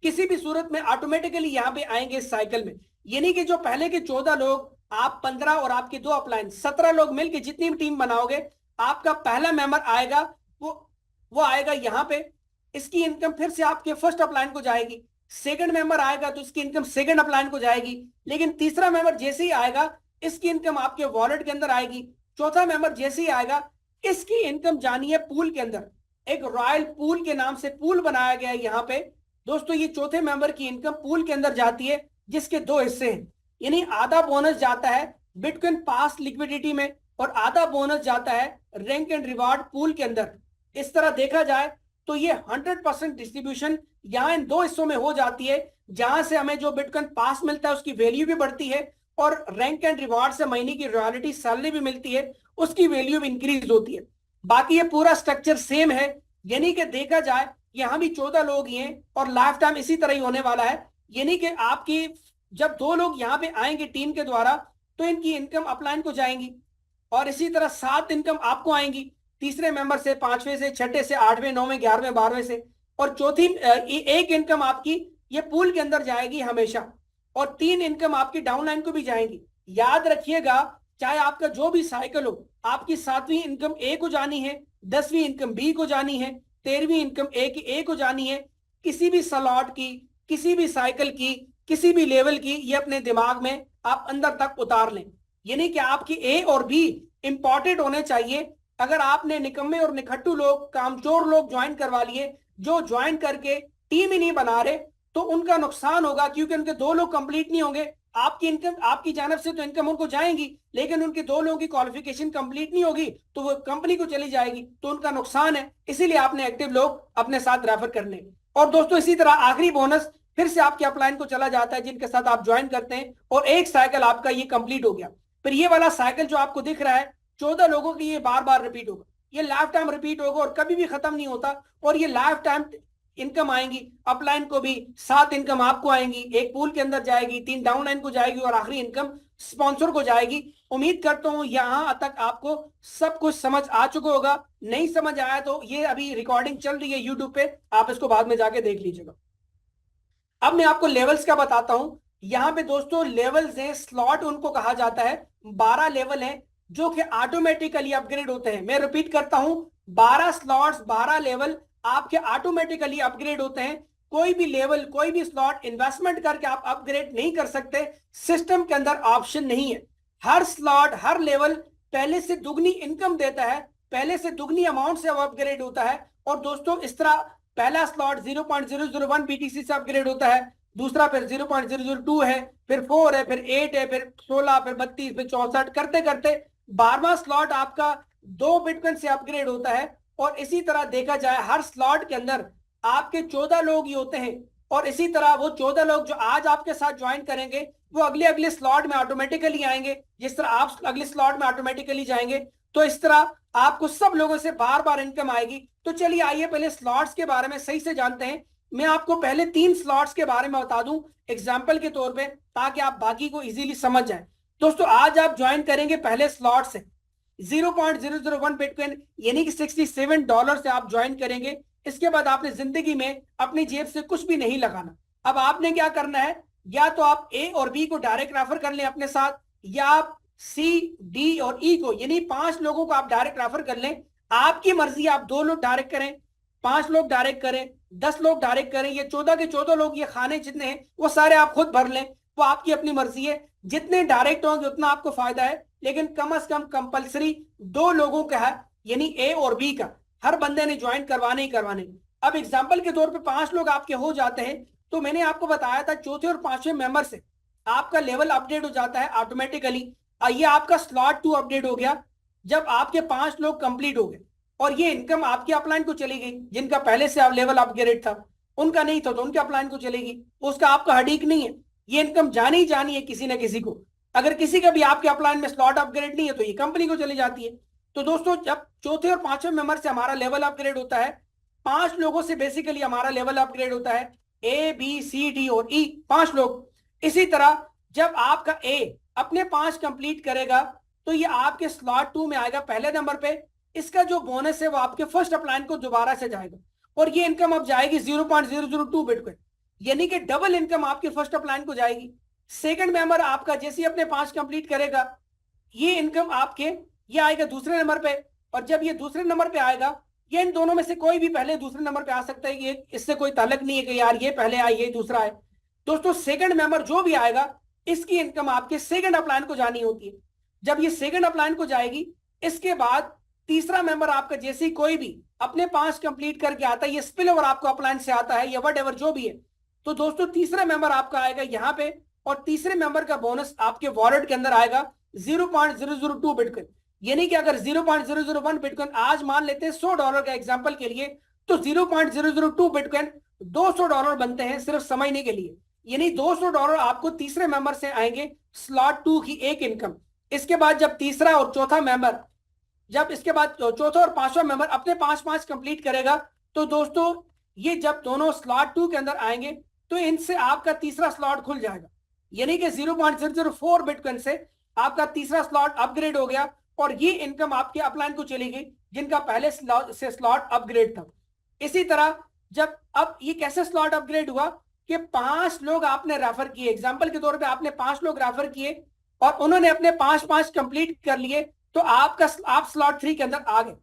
किसी भी सूरत में ऑटोमेटिकली यहां पे आएंगे इस साइकिल में। यानी कि जो पहले के 14 लोग, आप 15 और आपके 2 अपलाइन, 17 लोग मिलकर जितनी भी टीम बनाओगे, आपका पहला मेंबर आएगा, वो आएगा यहां पे, इसकी इनकम फिर से आपके फर्स्ट अपलाइन को जाएगी। सेकंड मेंबर आएगा तो इसकी इनकम सेकंड अपलाइन को जाएगी, लेकिन तीसरा मेंबर जैसे ही आएगा इसकी इनकम आपके वॉलेट के अंदर आएगी। चौथा मेंबर जैसे ही आएगा इसकी इनकम जानी है पूल के अंदर। एक रॉयल पूल के नाम से पूल बनाया गया है यहाँ पे दोस्तों। ये चौथे मेंबर की इनकम पूल के अंदर जाती है, जिसके 2 हिस्से हैं। यानी आधा बोनस जाता है बिटकॉइन पास लिक्विडिटी में और आधा बोनस जाता है रैंक एंड रिवार्ड पूल के अंदर। इस तरह देखा जाए तो ये 100% डिस्ट्रीब्यूशन यहाँ इन 2 हिस्सों में हो जाती है, जहां से हमें जो बिटकॉइन पास मिलता है उसकी वैल्यू भी बढ़ती है और रैंक एंड रिवार्ड से महीने की रॉयल्टी सैलरी भी मिलती है, उसकी वैल्यू भी इंक्रीज होती है। बाकी ये पूरा स्ट्रक्चर सेम है। यानी कि देखा जाए यहां भी 14 लोग ही हैं और लाइफ टाइम इसी तरह ही होने वाला है। यानी कि आपकी जब 2 लोग यहाँ पे आएंगे टीम के द्वारा तो इनकी इनकम अपलाइन को जाएंगी और इसी तरह 7 इनकम आपको आएंगी, तीसरे मेंबर से, 5वें से, 6ठे से, 8वें, 9वें, 11वें, 12वें से, और चौथी एक इनकम आपकी ये पूल के अंदर जाएगी हमेशा, और 3 इनकम आपकी डाउनलाइन को भी जाएंगी। याद रखिएगा, चाहे आपका जो भी साइकिल हो, आपकी 7वीं इनकम ए को जानी है, 10वीं इनकम बी को जानी है, 13वीं इनकम ए को जानी है। किसी भी स्लॉट की, किसी भी साइकिल की, किसी भी लेवल की, ये अपने दिमाग में आप अंदर तक उतार लें। यानी कि आपकी ए और बी इंपॉर्टेंट होने चाहिए। अगर आपने निकम्मे और निखट्टू लोग, कामचोर लोग ज्वाइन करवा लिए, जो ज्वाइन करके टीम ही नहीं बना रहे, तो उनका नुकसान होगा, क्योंकि उनके 2 लोग कंप्लीट नहीं होंगे। आपकी इनकम, आपकी जानब से तो इनकम उनको जाएंगी, लेकिन उनके 2 लोगों की क्वालिफिकेशन कंप्लीट नहीं होगी तो वो कंपनी को चली जाएगी, तो उनका नुकसान है। इसीलिए आपने एक्टिव लोग अपने साथ रेफर करने। और दोस्तों इसी तरह आखिरी बोनस फिर से आपके अपलाइन को चला जाता है, जिनके साथ आप ज्वाइन करते हैं, और एक साइकिल आपका ये कंप्लीट हो गया। फिर ये वाला साइकिल जो आपको दिख रहा है 14 लोगों की, ये बार बार रिपीट होगा, ये लाइफ टाइम रिपीट होगा और कभी भी खत्म नहीं होता। और ये लाइफ टाइम इनकम आएंगी, अपलाइन को भी 7 इनकम आपको आएंगी, एक पूल के अंदर जाएगी, 3 डाउनलाइन को जाएगी और आखिरी इनकम स्पॉन्सर को जाएगी। उम्मीद करता हूं यहां तक आपको सब कुछ समझ आ चुका होगा। नहीं समझ आया तो ये अभी रिकॉर्डिंग चल रही है यूट्यूब पे, आप इसको बाद में जाके देख लीजिएगा। अब मैं आपको लेवल्स का बताता हूं। यहां पे दोस्तों लेवल्स हैं, स्लॉट उनको कहा जाता है। 12 लेवल हैं जो कि ऑटोमेटिकली अपग्रेड होते हैं। मैं रिपीट करता हूं, 12 स्लॉट्स, 12 लेवल आपके ऑटोमेटिकली अपग्रेड होते हैं। कोई भी लेवल, कोई भी स्लॉट इन्वेस्टमेंट करके आप अपग्रेड नहीं कर सकते। सिस्टम के अंदर ऑप्शन नहीं है। हर स्लॉट, हर लेवल पहले से दुगनी इनकम देता है, पहले से दुगनी अमाउंट से अपग्रेड होता है। और दोस्तों इस तरह पहला स्लॉट 0.001 बीटीसी से अपग्रेड होता है, दूसरा फिर 0.002 है, फिर 4 है, फिर 8 है, फिर 16, फिर 32, फिर 64, करते करते 12वां स्लॉट आपका 2 बिटकॉइन से अपग्रेड होता है। और इसी तरह देखा जाए हर स्लॉट के अंदर आपके 14 लोग ही होते हैं। और इसी तरह वो 14 लोग जो आज आपके साथ ज्वाइन करेंगे वो अगले अगले स्लॉट में ऑटोमेटिकली आएंगे, जिस तरह आप अगले स्लॉट में ऑटोमेटिकली जाएंगे। तो इस तरह आपको सब लोगों से बार बार इनकम आएगी। तो चलिए आइए पहले स्लॉट्स के बारे में सही से जानते हैं। मैं आपको पहले 3 स्लॉट्स के बारे में बता दूं एग्जांपल के तौर पे, ताकि आप बाकी को इजीली समझ जाएं। दोस्तों आज आप ज्वाइन करेंगे पहले स्लॉट से 0.001 बिटकॉइन यानी कि $67 से आप ज्वाइन करेंगे। इसके बाद आपने जिंदगी में अपनी जेब से कुछ भी नहीं लगाना। अब आपने क्या करना है, या तो आप ए और बी को डायरेक्ट रेफर कर लें अपने साथ, या आप सी, डी और ई को यानी 5 लोगों को आप डायरेक्ट रेफर कर लें। आपकी मर्जी, आप 2 लोग डायरेक्ट करें, 5 लोग डायरेक्ट करें, 10 लोग डायरेक्ट करें, ये 14 के 14 लोग, ये खाने जितने हैं वो सारे आप खुद भर लें, वो आपकी अपनी मर्जी है। जितने डायरेक्ट होंगे उतना आपको फायदा है, लेकिन कम से कम कंपलसरी 2 लोगों का है, यानी ए और बी का हर बंदे ने ज्वाइन करवाने ही करवाने। अब एग्जाम्पल के तौर पर 5 लोग आपके हो जाते हैं, तो मैंने आपको बताया था चौथे और 5वें मेंबर से आपका लेवल अपडेट हो जाता है ऑटोमेटिकली। ये आपका स्लॉट 2 अपडेट हो गया जब आपके 5 लोग कंप्लीट हो गए, और ये इनकम आपके अपलाइन को चली गई। जिनका पहले से आप लेवल अपग्रेड था, उनका नहीं था तो उनके अपलाइन को चलेगी, उसका आपका हडीक नहीं है। ये इनकम जानी ही जानी है किसी ना किसी को। अगर किसी का भी आपके अपलाइन में स्लॉट अपग्रेड नहीं है तो ये कंपनी को चली जाती है। तो दोस्तों जब चौथे और 5वें मेंबर से हमारा लेवल अपग्रेड होता है, 5 लोगों से बेसिकली हमारा लेवल अपग्रेड होता है, ए, बी, सी, डी और ई, 5 लोग। इसी तरह जब आपका ए अपने 5 कंप्लीट करेगा तो ये आपके स्लॉट 2 में आएगा पहले नंबर पे। इसका जो बोनस है वो आपके फर्स्ट अपलाइन को दोबारा से जाएगा, और ये इनकम अब जाएगी 0.002 बिटकॉइन, यानी कि डबल इनकम आपके फर्स्ट अपलाइन को जाएगी। सेकंड मेंबर आपका जैसे ही अपने 5 कंप्लीट करेगा, ये इनकम आपके ये आएगा दूसरे नंबर पे। और जब ये दूसरे नंबर पे आएगा, ये इन दोनों में से कोई भी पहले दूसरे नंबर पे आ सकता है, ये इससे कोई ताल्लुक नहीं है कि यार ये पहले आए ये दूसरा है। दोस्तों सेकंड मेंबर जो भी आएगा, इसकी इनकम आपके सेकंड अपलाइन को जानी होती है। जब ये सेकंड अपलाइन को जाएगी, इसके बाद तीसरा मेंबर आपका जैसे ही कोई भी अपने 5 कंप्लीट करके आता है, ये स्पिल ओवर आपको अपलाइन से आता है या वट एवर जो भी है, तो दोस्तों तीसरा मेंबर आपका आएगा यहाँ पे, और तीसरे मेंबर का बोनस आपके वॉलेट के अंदर आएगा 0.002 बिटकॉइन। यानी कि अगर 0.001 बिटकॉइन आज मान लेते हैं $100 का एग्जांपल के लिए, तो 0.002 बिटकॉइन $200 बनते हैं सिर्फ समझने के लिए। यानी $200 आपको तीसरे मेंबर से आएंगे, स्लॉट 2 की एक इनकम। इसके बाद जब तीसरा और चौथा मेंबर, जब इसके बाद चौथा और 5वां मेंबर अपने 5-5 कंप्लीट करेगा, तो दोस्तों ये जब दोनों स्लॉट 2 के अंदर आएंगे तो इनसे आपका तीसरा स्लॉट खुल जाएगा। यानी कि 0.004 बिटकॉइन से आपका तीसरा स्लॉट अपग्रेड हो गया, और ये इनकम आपके अपलाइन को चली गई जिनका पहले से स्लॉट अपग्रेड था। इसी तरह जब अब ये कैसे स्लॉट अपग्रेड हुआ कि 5 लोग आपने रेफर किए, एग्जांपल के तौर पे आपने 5 लोग रेफर किए और उन्होंने अपने 5-5 कंप्लीट कर लिए, तो आप स्लॉट 3 के अंदर आ गए।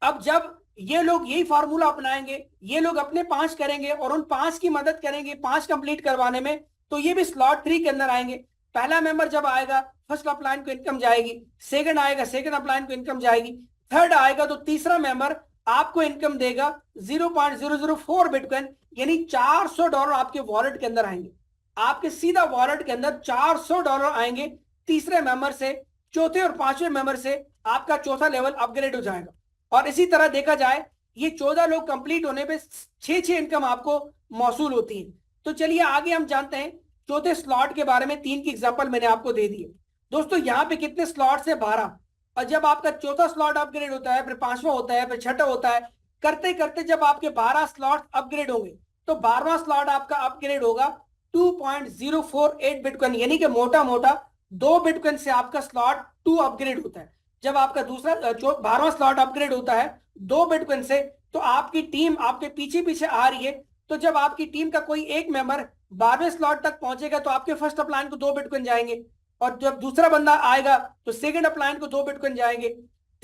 अब जब ये लोग यही फार्मूला अपनाएंगे, ये लोग अपने 5 करेंगे और उन 5 की मदद करेंगे 5 कंप्लीट करवाने में, तो ये भी स्लॉट 3 के अंदर आएंगे। पहला मेंबर जब आएगा फर्स्ट अपलाइन को इनकम जाएगी, सेकंड आएगा सेकंड अपलाइन को इनकम जाएगी, थर्ड आएगा तो तीसरा मेंबर आपको इनकम देगा 0.004 बिटकॉइन, यानी $400 आपके वॉलेट के अंदर आएंगे। आपके सीधा वॉलेट के अंदर $400 आएंगे तीसरे मेंबर से। चौथे और 5वें मेंबर से आपका चौथा लेवल अपग्रेड हो जाएगा। और इसी तरह देखा जाए ये 14 लोग कंप्लीट होने पे 6 इनकम आपको मौसूल होती है। तो चलिए आगे हम जानते हैं चौथे स्लॉट के बारे में। 3 की एग्जांपल मैंने आपको दे दी है। दोस्तों यहाँ पे कितने स्लॉट्स है? 12। और जब आपका चौथा स्लॉट अपग्रेड होता है, फिर 5वां होता है, फिर 6ठा होता है, करते करते जब आपके 12 स्लॉट अपग्रेड होंगे, तो 12वां स्लॉट आपका अपग्रेड होगा 2.048 बिटकॉइन, यानी कि मोटा मोटा 2 बिटकॉइन से आपका स्लॉट 2 अपग्रेड होता है। जब आपका दूसरा 12वां स्लॉट अपग्रेड होता है 2 बिटकॉइन से, तो आपकी टीम आपके पीछे पीछे आ रही है। तो जब आपकी टीम का कोई एक मेंबर 12वें स्लॉट तक पहुंचेगा तो आपके फर्स्ट अपलाइन को 2 बिटकॉइन जाएंगे, और जब दूसरा बंदा आएगा तो सेकंड अपलाइन को 2 बिटकॉइन जाएंगे।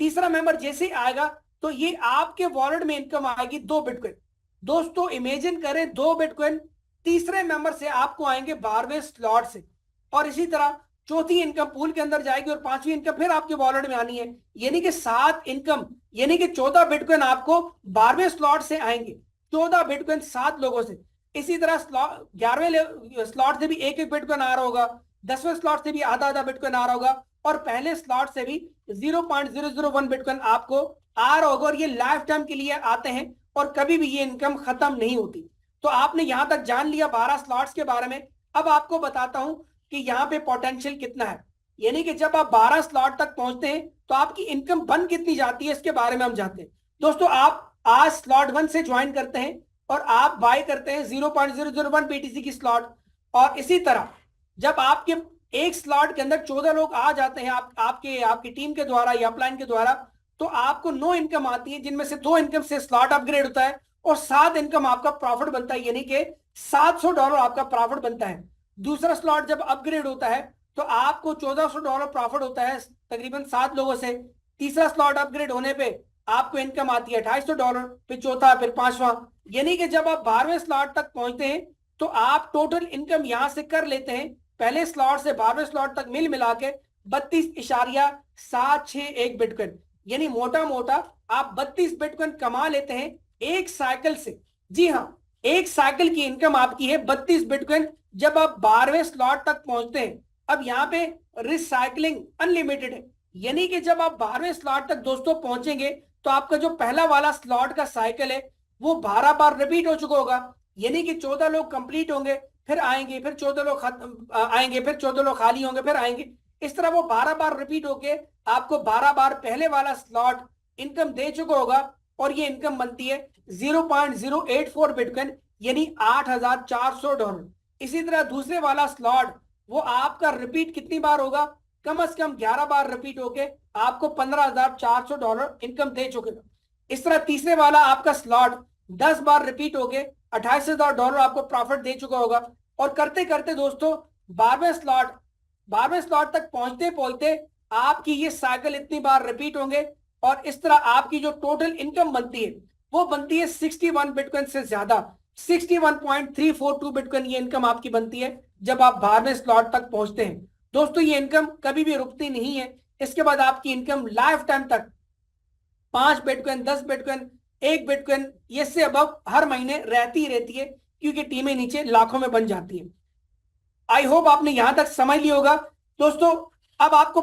तीसरा मेंबर जैसे ही आएगा तो ये आपके वॉलेट में इनकम आएगी 2 बिटकॉइन। दोस्तों इमेजिन करें 2 बिटकॉइन तीसरे मेंबर से आपको आएंगे 12वें स्लॉट से, और इसी तरह चौथी इनकम पूल के अंदर जाएगी और पांचवी इनकम फिर आपके वॉलेट में आनी है। यानी कि 7 इनकम, यानी कि 14 बिटकॉइन आपको 12वें स्लॉट से आएंगे, 14 बिटकॉइन 7 लोगों से। इसी तरह 11वें स्लॉट से भी एक एक बिटकॉइन आ रहा होगा, 10वें स्लॉट से भी आधा आधा बिटकॉइन आ रहा होगा, और पहले स्लॉट से भी 0.001 बिटकॉइन आपको आ रहा होगा। और ये लाइफ टाइम के लिए आते हैं और कभी भी ये इनकम खत्म नहीं होती। तो आपने यहां तक जान लिया 12 स्लॉट्स के बारे में। अब आपको बताता हूं कि यहाँ पे पोटेंशियल कितना है, यानी कि जब आप 12 स्लॉट तक पहुंचते हैं तो आपकी इनकम बन कितनी जाती है, इसके बारे में हम जानते हैं। दोस्तों आप आज स्लॉट 1 से ज्वाइन करते हैं और आप बाय करते हैं 0.001 BTC की स्लॉट, और इसी तरह जब आपके एक स्लॉट के अंदर 14 लोग आ जाते हैं आपकी टीम के द्वारा या अपलाइन के द्वारा, तो आपको 9 इनकम आती है, जिनमें से 2 इनकम से स्लॉट अपग्रेड होता है और 7 इनकम आपका प्रॉफिट बनता है, यानी कि $700 आपका प्रॉफिट बनता है। दूसरा स्लॉट जब अपग्रेड होता है तो आपको $1400 प्रॉफिट होता है तकरीबन 7 लोगों से। तीसरा स्लॉट अपग्रेड होने पे आपको इनकम आती है $250, फिर चौथा, फिर पांचवा। यानी कि जब आप 12वें स्लॉट तक पहुंचते हैं तो आप टोटल इनकम यहां से कर लेते हैं पहले स्लॉट से 12वें स्लॉट तक मिल मिला के 32.761 बिटकॉइन, यानी मोटा मोटा आप 32 बिटकॉइन कमा लेते हैं एक साइकिल से। जी हाँ, एक साइकिल की इनकम आपकी है 32 बिटकॉइन जब आप 12वें स्लॉट तक पहुंचते हैं। अब यहाँ पे रिसाइकलिंग अनलिमिटेड है, यानी कि जब आप 12वें स्लॉट तक दोस्तों पहुंचेंगे तो आपका जो पहला वाला स्लॉट का साइकिल है वो 12 बार रिपीट हो चुका होगा। यानी कि 14 लोग कंप्लीट होंगे, फिर आएंगे, फिर 14 लोग आएंगे, फिर 14 लोग खाली होंगे, फिर आएंगे। इस तरह वो 12 बार रिपीट होके आपको 12 बार पहले वाला स्लॉट इनकम दे चुका होगा, और ये इनकम बनती है 0.084 बिटकॉइन, यानी $8400। इसी तरह दूसरे वाला स्लॉट वो आपका रिपीट कितनी बार होगा, कम से कम 11 बार रिपीट होके आपको $15,400 इनकम दे चुकेगा। इस तरह तीसरे वाला आपका स्लॉट 10 बार रिपीट होके $28,000 आपको प्रॉफिट दे चुका होगा। और करते करते दोस्तों 12वें स्लॉट तक पहुंचते पहुंचते आपकी ये साइकिल इतनी बार रिपीट होंगे, और इस तरह आपकी जो टोटल इनकम बनती है वो बनती है 61 बिटकॉइन से ज्यादा, 61.342 बिटकॉइन ये इनकम आपकी बनती है जब आप 12वें स्लॉट तक पहुंचते हैं। दोस्तों ये इनकम कभी भी रुकती नहीं है। इसके बाद आपकी इनकम लाइफ टाइम तक 5 बिटकॉइन, 10 बिटकॉइन, 1 बिटकॉइन, ये से अबव हर महीने रहती ही रहती है, क्योंकि टीमें नीचे लाखों में बन जाती है। आई होप आपने यहां तक समझ लिया होगा। दोस्तों अब आपको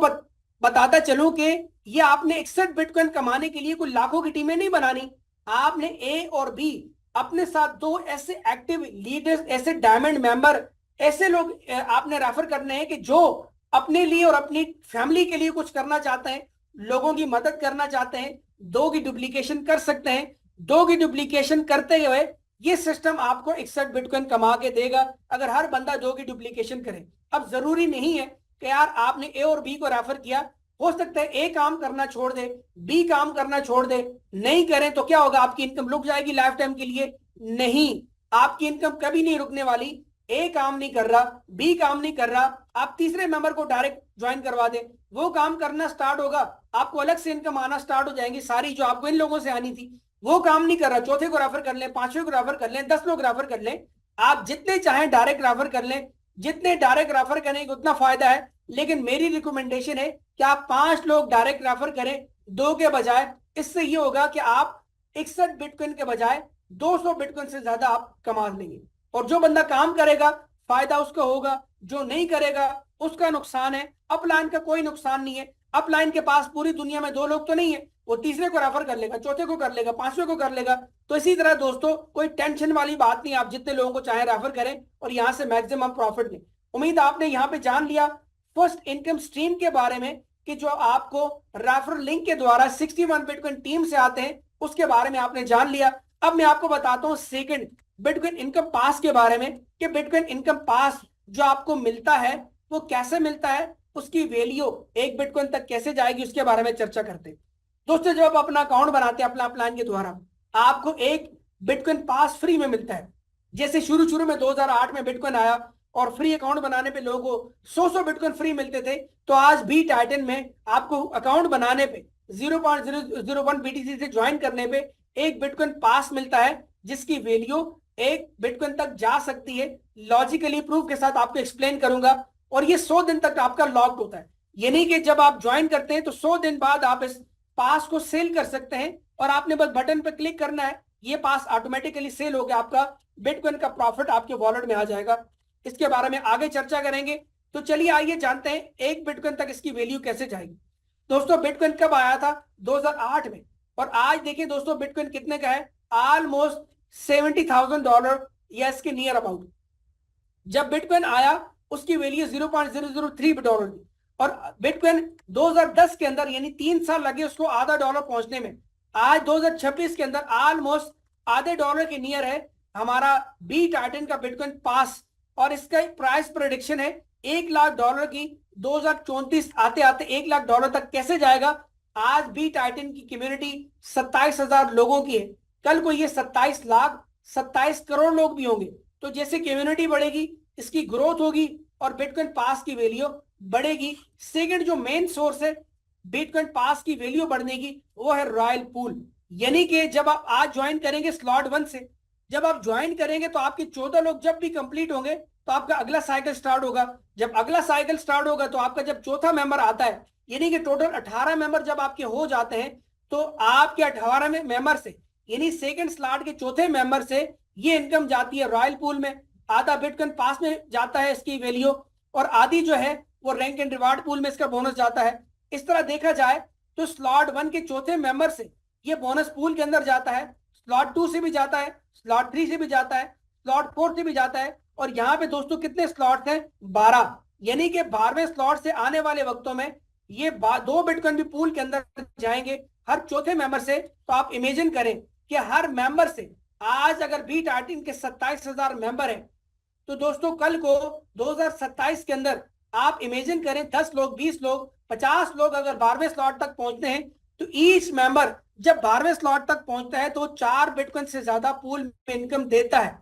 बताता चलूं कि ये आपने 61 बिटकॉइन कमाने के लिए कोई लाखों की टीमें नहीं बनानी। आपने ए और बी अपने साथ 2 ऐसे एक्टिव लीडर्स, ऐसे डायमंड मेंबर, ऐसे लोग आपने रेफर करने हैं कि जो अपने लिए और अपनी फैमिली के लिए कुछ करना चाहते हैं, लोगों की मदद करना चाहते हैं, 2 की डुप्लीकेशन कर सकते हैं। 2 की डुप्लीकेशन करते हुए ये सिस्टम आपको 61 बिटकॉइन कमा के देगा अगर हर बंदा 2 की डुप्लीकेशन करे। अब जरूरी नहीं है कि यार आपने ए और बी को रेफर किया, हो सकता है ए काम करना छोड़ दे, बी काम करना छोड़ दे, नहीं करें तो क्या होगा, आपकी इनकम रुक जाएगी लाइफ टाइम के लिए? नहीं, आपकी इनकम कभी नहीं रुकने वाली। ए काम नहीं कर रहा, बी काम नहीं कर रहा, आप तीसरे मेंबर को डायरेक्ट ज्वाइन करवा दें, वो काम करना स्टार्ट होगा, आपको अलग से इनकम आना स्टार्ट हो जाएंगी सारी जो आपको इन लोगों से आनी थी। वो काम नहीं कर रहा, चौथे को रेफर कर लें, पांचवें को रेफर कर लें, 10 लोग रेफर कर लें, आप जितने चाहें डायरेक्ट रेफर कर लें। जितने डायरेक्ट रेफर करेंगे उतना फायदा है, लेकिन मेरी रिकमेंडेशन है कि आप 5 लोग डायरेक्ट रेफर करें 2 के बजाय। इससे ये होगा कि आप 61 बिटकॉइन के बजाय 200 बिटकॉइन से ज्यादा आप कमा लेंगे। और जो बंदा काम करेगा फायदा उसका होगा, जो नहीं करेगा उसका नुकसान है। अपलाइन का कोई नुकसान नहीं है। अपलाइन के पास पूरी दुनिया में 2 लोग तो नहीं है, वो तीसरे को रेफर कर लेगा, चौथे को कर लेगा, पांचवें को कर लेगा। तो इसी तरह दोस्तों कोई टेंशन वाली बात नहीं, आप जितने लोगों को चाहे रेफर करें और यहां से मैक्सिमम प्रॉफिट लें। उम्मीद आपने यहां पे जान लिया फर्स्ट इनकम स्ट्रीम के बारे में कि जो आपको रेफर लिंक के द्वारा 61 बिटकॉइन टीम से आते हैं, उसके बारे में आपने जान लिया। अब मैं आपको बताता हूं सेकंड बिटकॉइन इनकम पास के बारे में कि बिटकॉइन इनकम पास जो आपको मिलता है वो कैसे मिलता है उसकी वैल्यू एक बिटकॉइन तक कैसे जाएगी उसके बारे में चर्चा करते हैं। दोस्तों जब आप अपना अकाउंट बनाते हैं अपना प्लान के द्वारा, आपको एक बिटकॉइन पास फ्री में मिलता है। जैसे शुरू शुरू में 2008 में बिटकॉइन आया और फ्री अकाउंट बनाने पे लोगों को 100 बिटकॉइन फ्री मिलते थे, तो आज बी टाइटन में आपको अकाउंट बनाने पे 0.001 BTC से ज्वाइन करने पे एक बिटकॉइन पास मिलता है, जिसकी वैल्यू एक बिटकॉइन तक जा सकती है। लॉजिकली प्रूफ के साथ आपको एक्सप्लेन करूंगा। और ये 100 दिन तक आपका लॉक्ड होता है, यानी कि जब आप ज्वाइन करते हैं तो 100 दिन बाद आप इस पास को सेल कर सकते हैं और आपने बस बटन पर क्लिक करना है, ये पास ऑटोमेटिकली सेल हो गया, आपका बिटकॉइन का प्रॉफिट आपके वॉलेट में आ जाएगा। इसके बारे में आगे चर्चा करेंगे। तो चलिए आइए जानते हैं एक बिटकॉइन तक इसकी वैल्यू कैसे जाएगी। दोस्तों बिटकॉइन कब आया था? 2008 में। और आज देखिए दोस्तों बिटकॉइन कितने का है? ऑलमोस्ट $70,000 या इसके नियर अबाउट। जब बिटकॉइन आया उसकी वैल्यू $0.003 थी और बिटकॉइन 2010 के अंदर यानी 3 साल लगे उसको आधा डॉलर पहुंचने में। आज 2026 के अंदर ऑलमोस्ट आधे डॉलर के नियर है हमारा बी टाइटन का बिटकॉइन पास। और इसका प्राइस प्रेडिक्शन है $1 लाख की। 2034 आते आते $1 लाख तक कैसे जाएगा? आज बी टाइटन की कम्युनिटी 27,000 लोगों की है, कल को ये 27 करोड़ लोग भी होंगे। तो जैसे कम्युनिटी बढ़ेगी इसकी ग्रोथ होगी और बिटकॉइन पास की वैल्यू बढ़ेगी। सेकंड जो मेन सोर्स है बिटकॉइन पास की वैल्यू बढ़ने की वो है रॉयल पूल। यानी कि जब आप आज ज्वाइन करेंगे स्लॉट 1 से, जब आप ज्वाइन करेंगे तो आपके 14 लोग जब भी कंप्लीट होंगे तो आपका अगला साइकिल स्टार्ट होगा। जब अगला साइकिल स्टार्ट होगा तो आपका जब चौथा मेंबर आता है, यानी कि टोटल 18 मेंबर जब आपके हो जाते हैं, तो आपके 18 मेंबर से यानी सेकंड स्लॉट के चौथे मेंबर से ये इनकम जाती है रॉयल पूल में। आधा बिटकॉइन पास में जाता है इसकी वैल्यू और आधी जो है वो रैंक एंड रिवार्ड पूल में इसका बोनस जाता है। इस तरह देखा जाए तो स्लॉट 1 के चौथे मेंबर से ये बोनस पूल के अंदर जाता है, स्लॉट 2 से भी जाता है, स्लॉट 3 से भी जाता है, स्लॉट 4 से भी जाता है। और यहाँ पे दोस्तों कितने स्लॉट हैं? 12। यानी कि 12वें स्लॉट से आने वाले वक्तों में ये 2 बिटकॉइन भी पूल के अंदर जाएंगे हर चौथे मेंबर से। तो आप इमेजिन करें कि हर मेंबर से आज अगर बी टाइटन के 27,000 मेंबर हैं, तो दोस्तों कल को 2027 के अंदर आप इमेजिन करें 10 लोग, 20 लोग, 50 लोग अगर 12वें स्लॉट तक पहुंचते हैं, तो ईच मेंबर जब 12वें स्लॉट तक पहुंचता है तो 4 बिटकॉइन से ज्यादा पूल में इनकम देता है।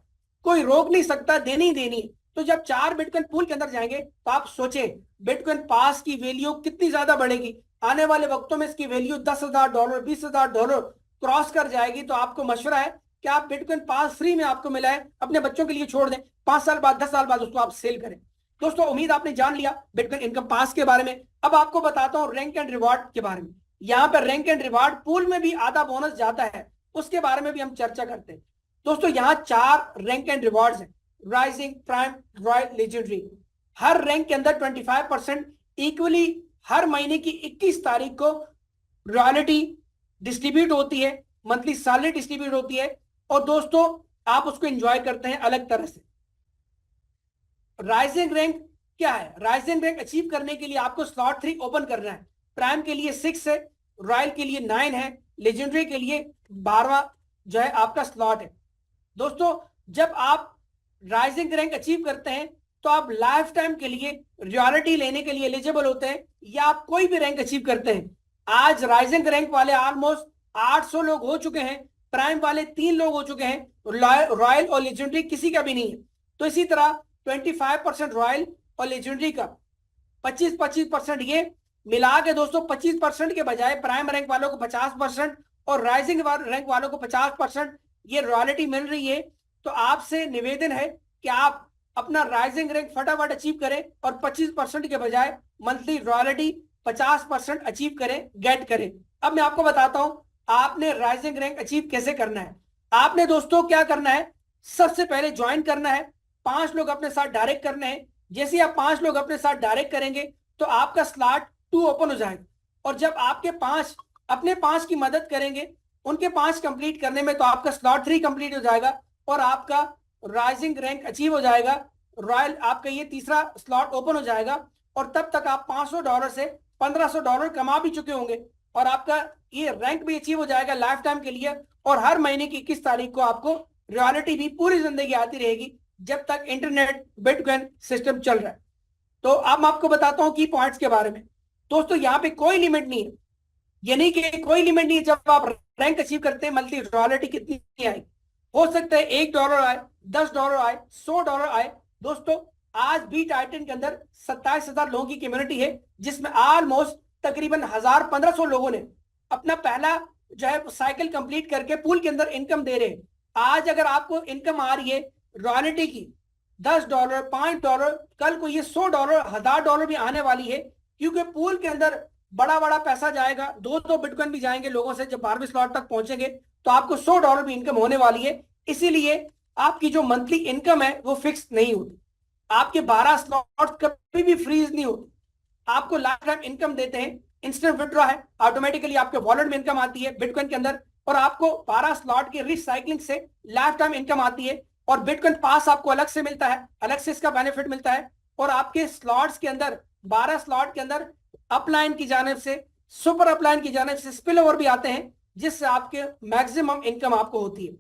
कोई रोक नहीं सकता, देनी ही देनी। तो जब 4 बिटकॉइन पूल के अंदर जाएंगे तो आप सोचें बिटकॉइन पास की वैल्यू कितनी ज्यादा बढ़ेगी। आने वाले वक्तों में इसकी वैल्यू $10,000, $20,000 क्रॉस कर जाएगी। तो आपको मशवरा है कि आप बिटकॉइन पास फ्री में आपको मिला है, अपने बच्चों के लिए छोड़ दें, 5 साल बाद 10 साल बाद उसको आप सेल करें। दोस्तों उम्मीद आपने जान लिया बिटकॉइन इनकम पास के बारे में। अब आपको बताता हूं रैंक एंड रिवार्ड के बारे में। यहाँ पर रैंक एंड रिवार्ड पूल में भी आधा बोनस जाता है, उसके बारे में भी हम चर्चा करते हैं। दोस्तों यहाँ 4 रैंक एंड रिवार्ड्स हैं, राइजिंग, प्राइम, रॉयल, लेजेंडरी। हर रैंक के अंदर 25% इक्वली हर महीने की 21 तारीख को रॉयल्टी डिस्ट्रीब्यूट होती है, मंथली सैलरी डिस्ट्रीब्यूट होती है। और दोस्तों आप उसको एंजॉय करते हैं अलग तरह से। राइजिंग रैंक क्या है? राइजिंग रैंक अचीव करने के लिए आपको स्लॉट 3 ओपन करना है। प्राइम के लिए 6 है, रॉयल के लिए 9 है, लेजेंडरी के लिए 12वां जो है आपका स्लॉट है। दोस्तों जब आप राइजिंग रैंक अचीव करते हैं तो आप लाइफ टाइम के लिए रॉयल्टी लेने के लिए एलिजिबल होते हैं, या आप कोई भी रैंक अचीव करते हैं। आज राइजिंग रैंक वाले ऑलमोस्ट 800 लोग हो चुके हैं, प्राइम वाले 3 लोग हो चुके हैं, रॉयल और लेजेंडरी किसी का भी नहीं है। तो इसी तरह 25% रॉयल और लेजेंडरी का, 25% ये मिला के दोस्तों 25% के बजाय प्राइम रैंक वालों को 50% और राइजिंग रैंक वालों को 50% ये रॉयल्टी मिल रही है। तो आपसे निवेदन है कि आप अपना राइजिंग रैंक फटाफट अचीव करें और 25% के बजाय मंथली रॉयल्टी 50% अचीव करें, गेट करें। अब मैं आपको बताता हूं आपने राइजिंग रैंक अचीव कैसे करना है। आपने दोस्तों क्या करना है, सबसे पहले ज्वाइन करना है, 5 लोग अपने साथ डायरेक्ट करने हैं। जैसे आप 5 लोग अपने साथ डायरेक्ट करेंगे तो आपका स्लॉट 2 ओपन हो जाएगा। और जब आपके 5 अपने 5 की मदद करेंगे उनके 5 कंप्लीट करने में, तो आपका स्लॉट 3 कंप्लीट हो जाएगा और आपका राइजिंग रैंक अचीव हो जाएगा। रॉयल आपका ये तीसरा स्लॉट ओपन हो जाएगा और तब तक आप $500 से $1,500 कमा भी चुके होंगे और आपका ये रैंक भी अचीव हो जाएगा लाइफ टाइम के लिए। और हर महीने की 21 तारीख को आपको रॉयल्टी भी पूरी जिंदगी आती रहेगी जब तक इंटरनेट बिटकॉइन सिस्टम चल रहा है। तो अब मैं आपको बताता हूं की पॉइंट्स के बारे में। दोस्तों यहाँ पे कोई लिमिट नहीं है, यानी कि कोई लिमिट नहीं है। जब आप रैंक अचीव करते हैं, मंथली रॉयल्टी कितनी आए, हो सकता है $1 आए, $10 आए, $100 आए। दोस्तों आज बी टाइटन के अंदर 27,000 लोगों की कम्युनिटी है, जिसमें ऑलमोस्ट तकरीबन 1,000-1,500 लोगों ने अपना पहला जो है साइकिल कंप्लीट करके पूल के अंदर इनकम दे रहे हैं। आज अगर आपको इनकम आ रही है रॉयल्टी की $10, $5, कल को ये $100, $1,000 भी आने वाली है, क्योंकि पूल के अंदर बड़ा बड़ा पैसा जाएगा। 2 बिटकॉइन भी जाएंगे लोगों से, जब 12वीं स्लॉट तक पहुंचेंगे तो आपको $100 भी इनकम होने वाली है। इसीलिए आपकी जो मंथली इनकम है वो फिक्स नहीं होती, आपके 12 स्लॉट कभी भी फ्रीज नहीं होती, आपको लाइफ टाइम इनकम देते हैं। इंस्टेंट विड्रॉ है, ऑटोमेटिकली आपके वॉलेट में इनकम आती है बिटकॉइन के अंदर, और आपको 12 स्लॉट की रिसाइकलिंग से लाइफ टाइम इनकम आती है। और बिटकॉइन पास आपको अलग से मिलता है, अलग से इसका बेनिफिट मिलता है। और आपके स्लॉट्स के अंदर 12 स्लॉट के अंदर अपलाइन की जानिब से, सुपर अपलाइन की जानिब से स्पिल ओवर भी आते हैं, जिससे आपके मैक्सिमम इनकम आपको होती है।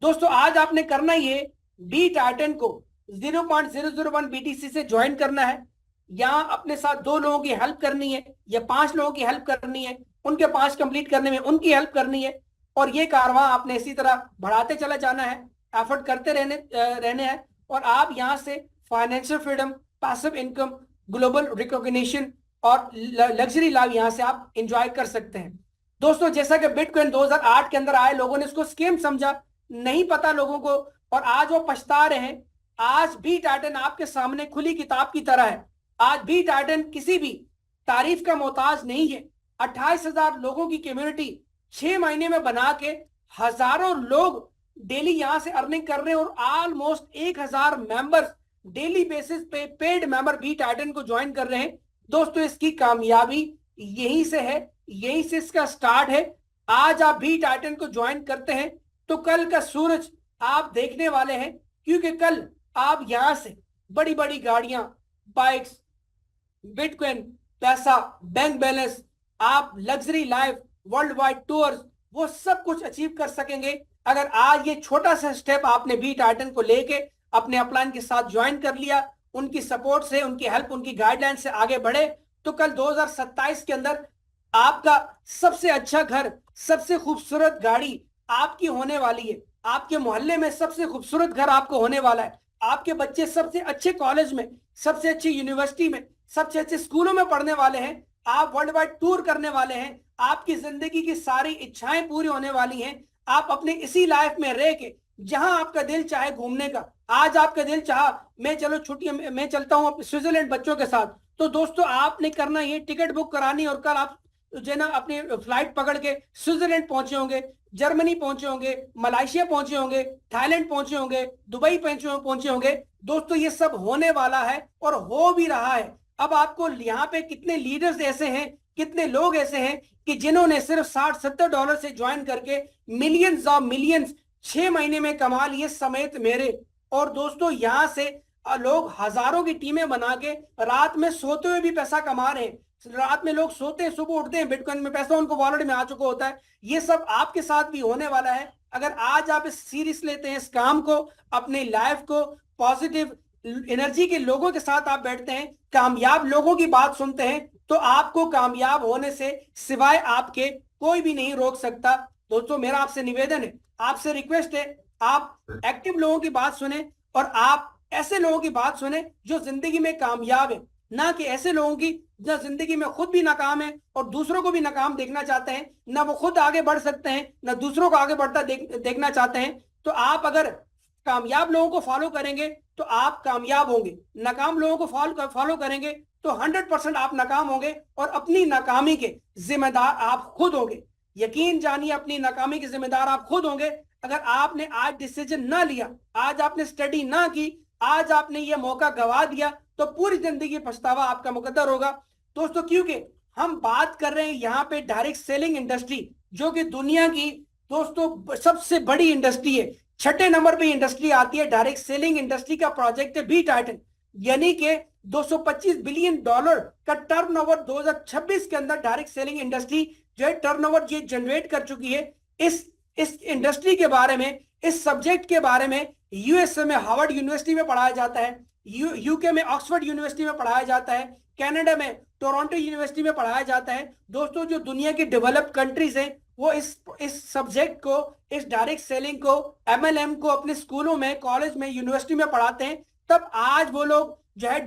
दोस्तों आज आपने करना ये बी टाइटन को 0.001 BTC से ज्वाइन करना है, या अपने साथ 2 लोगों की हेल्प करनी है या 5 लोगों की हेल्प करनी है, उनके 5 कंप्लीट करने में उनकी हेल्प करनी है। और ये कारवां आपने इसी तरह बढ़ाते चला जाना है, एफर्ट करते रहने हैं। और आप यहाँ से financial freedom, passive income, global recognition और लग्जरी लाइफ यहाँ से आप इंजॉय कर सकते हैं। दोस्तों जैसा कि बिटकॉइन 2008 के अंदर आए, लोगों ने इसको स्कैम समझा, नहीं पता लोगों को, और आज वो पछता रहे हैं। आज बी टाइटन आपके सामने खुली किताब की तरह है। आज बी टाइटन किसी भी तारीफ का मोहताज नहीं है। 28,000 लोगों की कम्युनिटी 6 महीने में बना के हजारों लोग डेली यहां से अर्निंग कर रहे हैं, और ऑलमोस्ट 1,000 मेंबर्स डेली बेसिस पे पेड मेंबर बी टाइटन को ज्वाइन कर रहे हैं। दोस्तों इसकी कामयाबी यहीं से है, यहीं से इसका स्टार्ट है। आज आप बी टाइटन को ज्वाइन करते हैं तो कल का सूरज आप देखने वाले हैं, क्योंकि कल आप यहां से बड़ी बड़ी गाड़ियां, बाइक्स, बिटकॉइन, पैसा, बैंक बैलेंस, आप luxury life, world wide tours, वो सब कुछ अचीव कर सकेंगे। अगर आज ये छोटा सा स्टेप आपने बी टाइटन को लेके अपने अपलाइन के साथ ज्वाइन कर लिया, उनकी सपोर्ट से, उनकी हेल्प, उनकी गाइडलाइन से आगे बढ़े, तो कल 2027 के अंदर आपका सबसे अच्छा घर, सबसे खूबसूरत गाड़ी आपकी होने वाली है। आपके मोहल्ले में सबसे खूबसूरत घर आपको होने वाला है। आपके बच्चे सबसे अच्छे कॉलेज में, सबसे अच्छी यूनिवर्सिटी में, सबसे अच्छे स्कूलों में पढ़ने वाले हैं। आप वर्ल्ड वाइड टूर करने वाले हैं। आपकी जिंदगी की सारी इच्छाएं पूरी होने वाली हैं। आप अपने इसी लाइफ में रह के जहां आपका दिल चाहे घूमने का, आज आपका दिल चाहा मैं चलो छुट्टी मैं चलता हूं स्विट्जरलैंड बच्चों के साथ, तो दोस्तों आपने करना ये टिकट बुक करानी, और कल आप जो है ना अपनी फ्लाइट पकड़ के स्विट्जरलैंड पहुंचे होंगे, जर्मनी पहुंचे होंगे, मलेशिया पहुंचे होंगे, थाईलैंड पहुंचे होंगे, दुबई पहुंचे होंगे। दोस्तों ये सब होने वाला है और हो भी रहा है। अब आपको यहाँ पे कितने लीडर्स ऐसे हैं, कितने लोग ऐसे हैं कि जिन्होंने सिर्फ $60-70 से ज्वाइन करके मिलियंस ऑफ मिलियंस 6 महीने में कमा लिए, समेत मेरे। और दोस्तों यहां से लोग हजारों की टीमें बना के रात में सोते हुए भी पैसा कमा रहे हैं। रात में लोग सोते हैं, सुबह उठते हैं, बिटकॉइन में पैसा उनको वॉलेट में आ चुका होता है। ये सब आपके साथ भी होने वाला है। अगर आज आप इस सीरीज लेते हैं, इस काम को, अपने लाइफ को पॉजिटिव एनर्जी के लोगों के साथ आप बैठते हैं, कामयाब लोगों की बात सुनते हैं, तो आपको कामयाब होने से सिवाय आपके कोई भी नहीं रोक सकता। दोस्तों मेरा आपसे निवेदन है, आपसे रिक्वेस्ट है, आप एक्टिव लोगों की बात सुने, और आप ऐसे लोगों की बात सुने जो जिंदगी में कामयाब है, ना कि ऐसे लोगों की जो जिंदगी में खुद भी नाकाम है और दूसरों को भी नाकाम देखना चाहते हैं। ना वो खुद आगे बढ़ सकते हैं, ना दूसरों को आगे बढ़ता देखना चाहते हैं। तो आप अगर कामयाब लोगों को फॉलो करेंगे तो आप कामयाब होंगे, नाकाम लोगों को फॉलो करेंगे तो 100% आप नाकाम होंगे, और अपनी नाकामी के जिम्मेदार आप खुद होंगे। यकीन जानिए, अपनी नाकामी के जिम्मेदार आप खुद होंगे। अगर आपने आज डिसीजन ना लिया, आज आपने स्टडी ना की, आज आपने ये मौका गवा दिया, तो पूरी जिंदगी पछतावा आपका मुकद्दर होगा। दोस्तों क्योंकि हम बात कर रहे हैं यहाँ पे डायरेक्ट सेलिंग इंडस्ट्री, जो कि दुनिया की दोस्तों सबसे बड़ी इंडस्ट्री है। 6ठे नंबर पे इंडस्ट्री आती है, डायरेक्ट सेलिंग इंडस्ट्री का प्रोजेक्ट है बी टाइटन, यानी कि $225 बिलियन का टर्नओवर 2026 के अंदर डायरेक्ट सेलिंग इंडस्ट्री जो है टर्नओवर ये जनरेट कर चुकी है। इस इंडस्ट्री के बारे में, इस सब्जेक्ट के बारे में यूएसए में हार्वर्ड यूनिवर्सिटी में पढ़ाया जाता है। यूके में ऑक्सफोर्ड यूनिवर्सिटी में पढ़ाया जाता है, कनाडा में टोरंटो यूनिवर्सिटी में पढ़ाया जाता है। दोस्तों, जो दुनिया की डेवलप्ड कंट्रीज हैं वो इस सब्जेक्ट को, इस डायरेक्ट सेलिंग को, एमएलएम को अपने स्कूलों में, कॉलेज में, यूनिवर्सिटी में पढ़ाते हैं। तब आज वो लोग जो है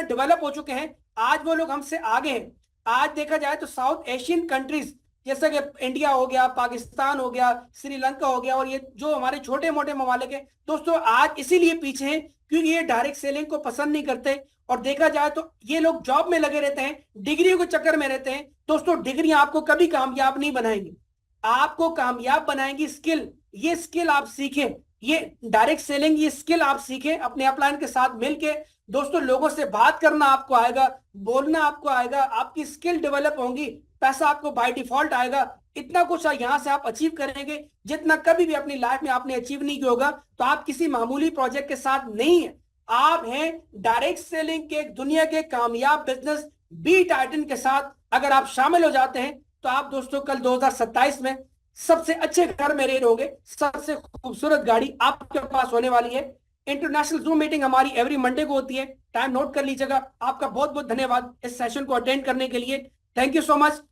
डेवलप हो चुके हैं। आज वो लोग हमसे आगे हैं। आज देखा जाए तो साउथ एशियन कंट्रीज जैसे कि इंडिया हो गया, पाकिस्तान हो गया, श्रीलंका हो गया, और ये जो हमारे छोटे मोटे ममालिक हैं दोस्तों, आज इसीलिए पीछे हैं क्योंकि ये डायरेक्ट सेलिंग को पसंद नहीं करते। और देखा जाए तो ये लोग जॉब में लगे रहते हैं, डिग्रियों के चक्कर में रहते हैं। दोस्तों, डिग्री आपको कभी कामयाब नहीं बनाएंगी, आपको कामयाब बनाएंगी स्किल। ये स्किल आप सीखें, ये डायरेक्ट सेलिंग, ये स्किल आप सीखें अपने अपलाइन के साथ मिलके। दोस्तों, लोगों से बात करना आपको आएगा, बोलना आपको आएगा, आपकी स्किल डेवलप होंगी, पैसा आपको बाय डिफॉल्ट आएगा। इतना कुछ यहां से आप अचीव करेंगे जितना कभी भी अपनी लाइफ में आपने अचीव नहीं किया होगा। तो आप किसी मामूली प्रोजेक्ट के साथ नहीं है, आप हैं डायरेक्ट सेलिंग के दुनिया के कामयाब बिजनेस बी टाइटन के साथ। अगर आप शामिल हो जाते हैं तो आप दोस्तों कल 2027 में सबसे अच्छे घर में रह रहोगे, सबसे खूबसूरत गाड़ी आपके पास होने वाली है। इंटरनेशनल जूम मीटिंग हमारी एवरी मंडे को होती है, टाइम नोट कर लीजिएगा। आपका बहुत बहुत धन्यवाद इस सेशन को अटेंड करने के लिए। Thank you so much.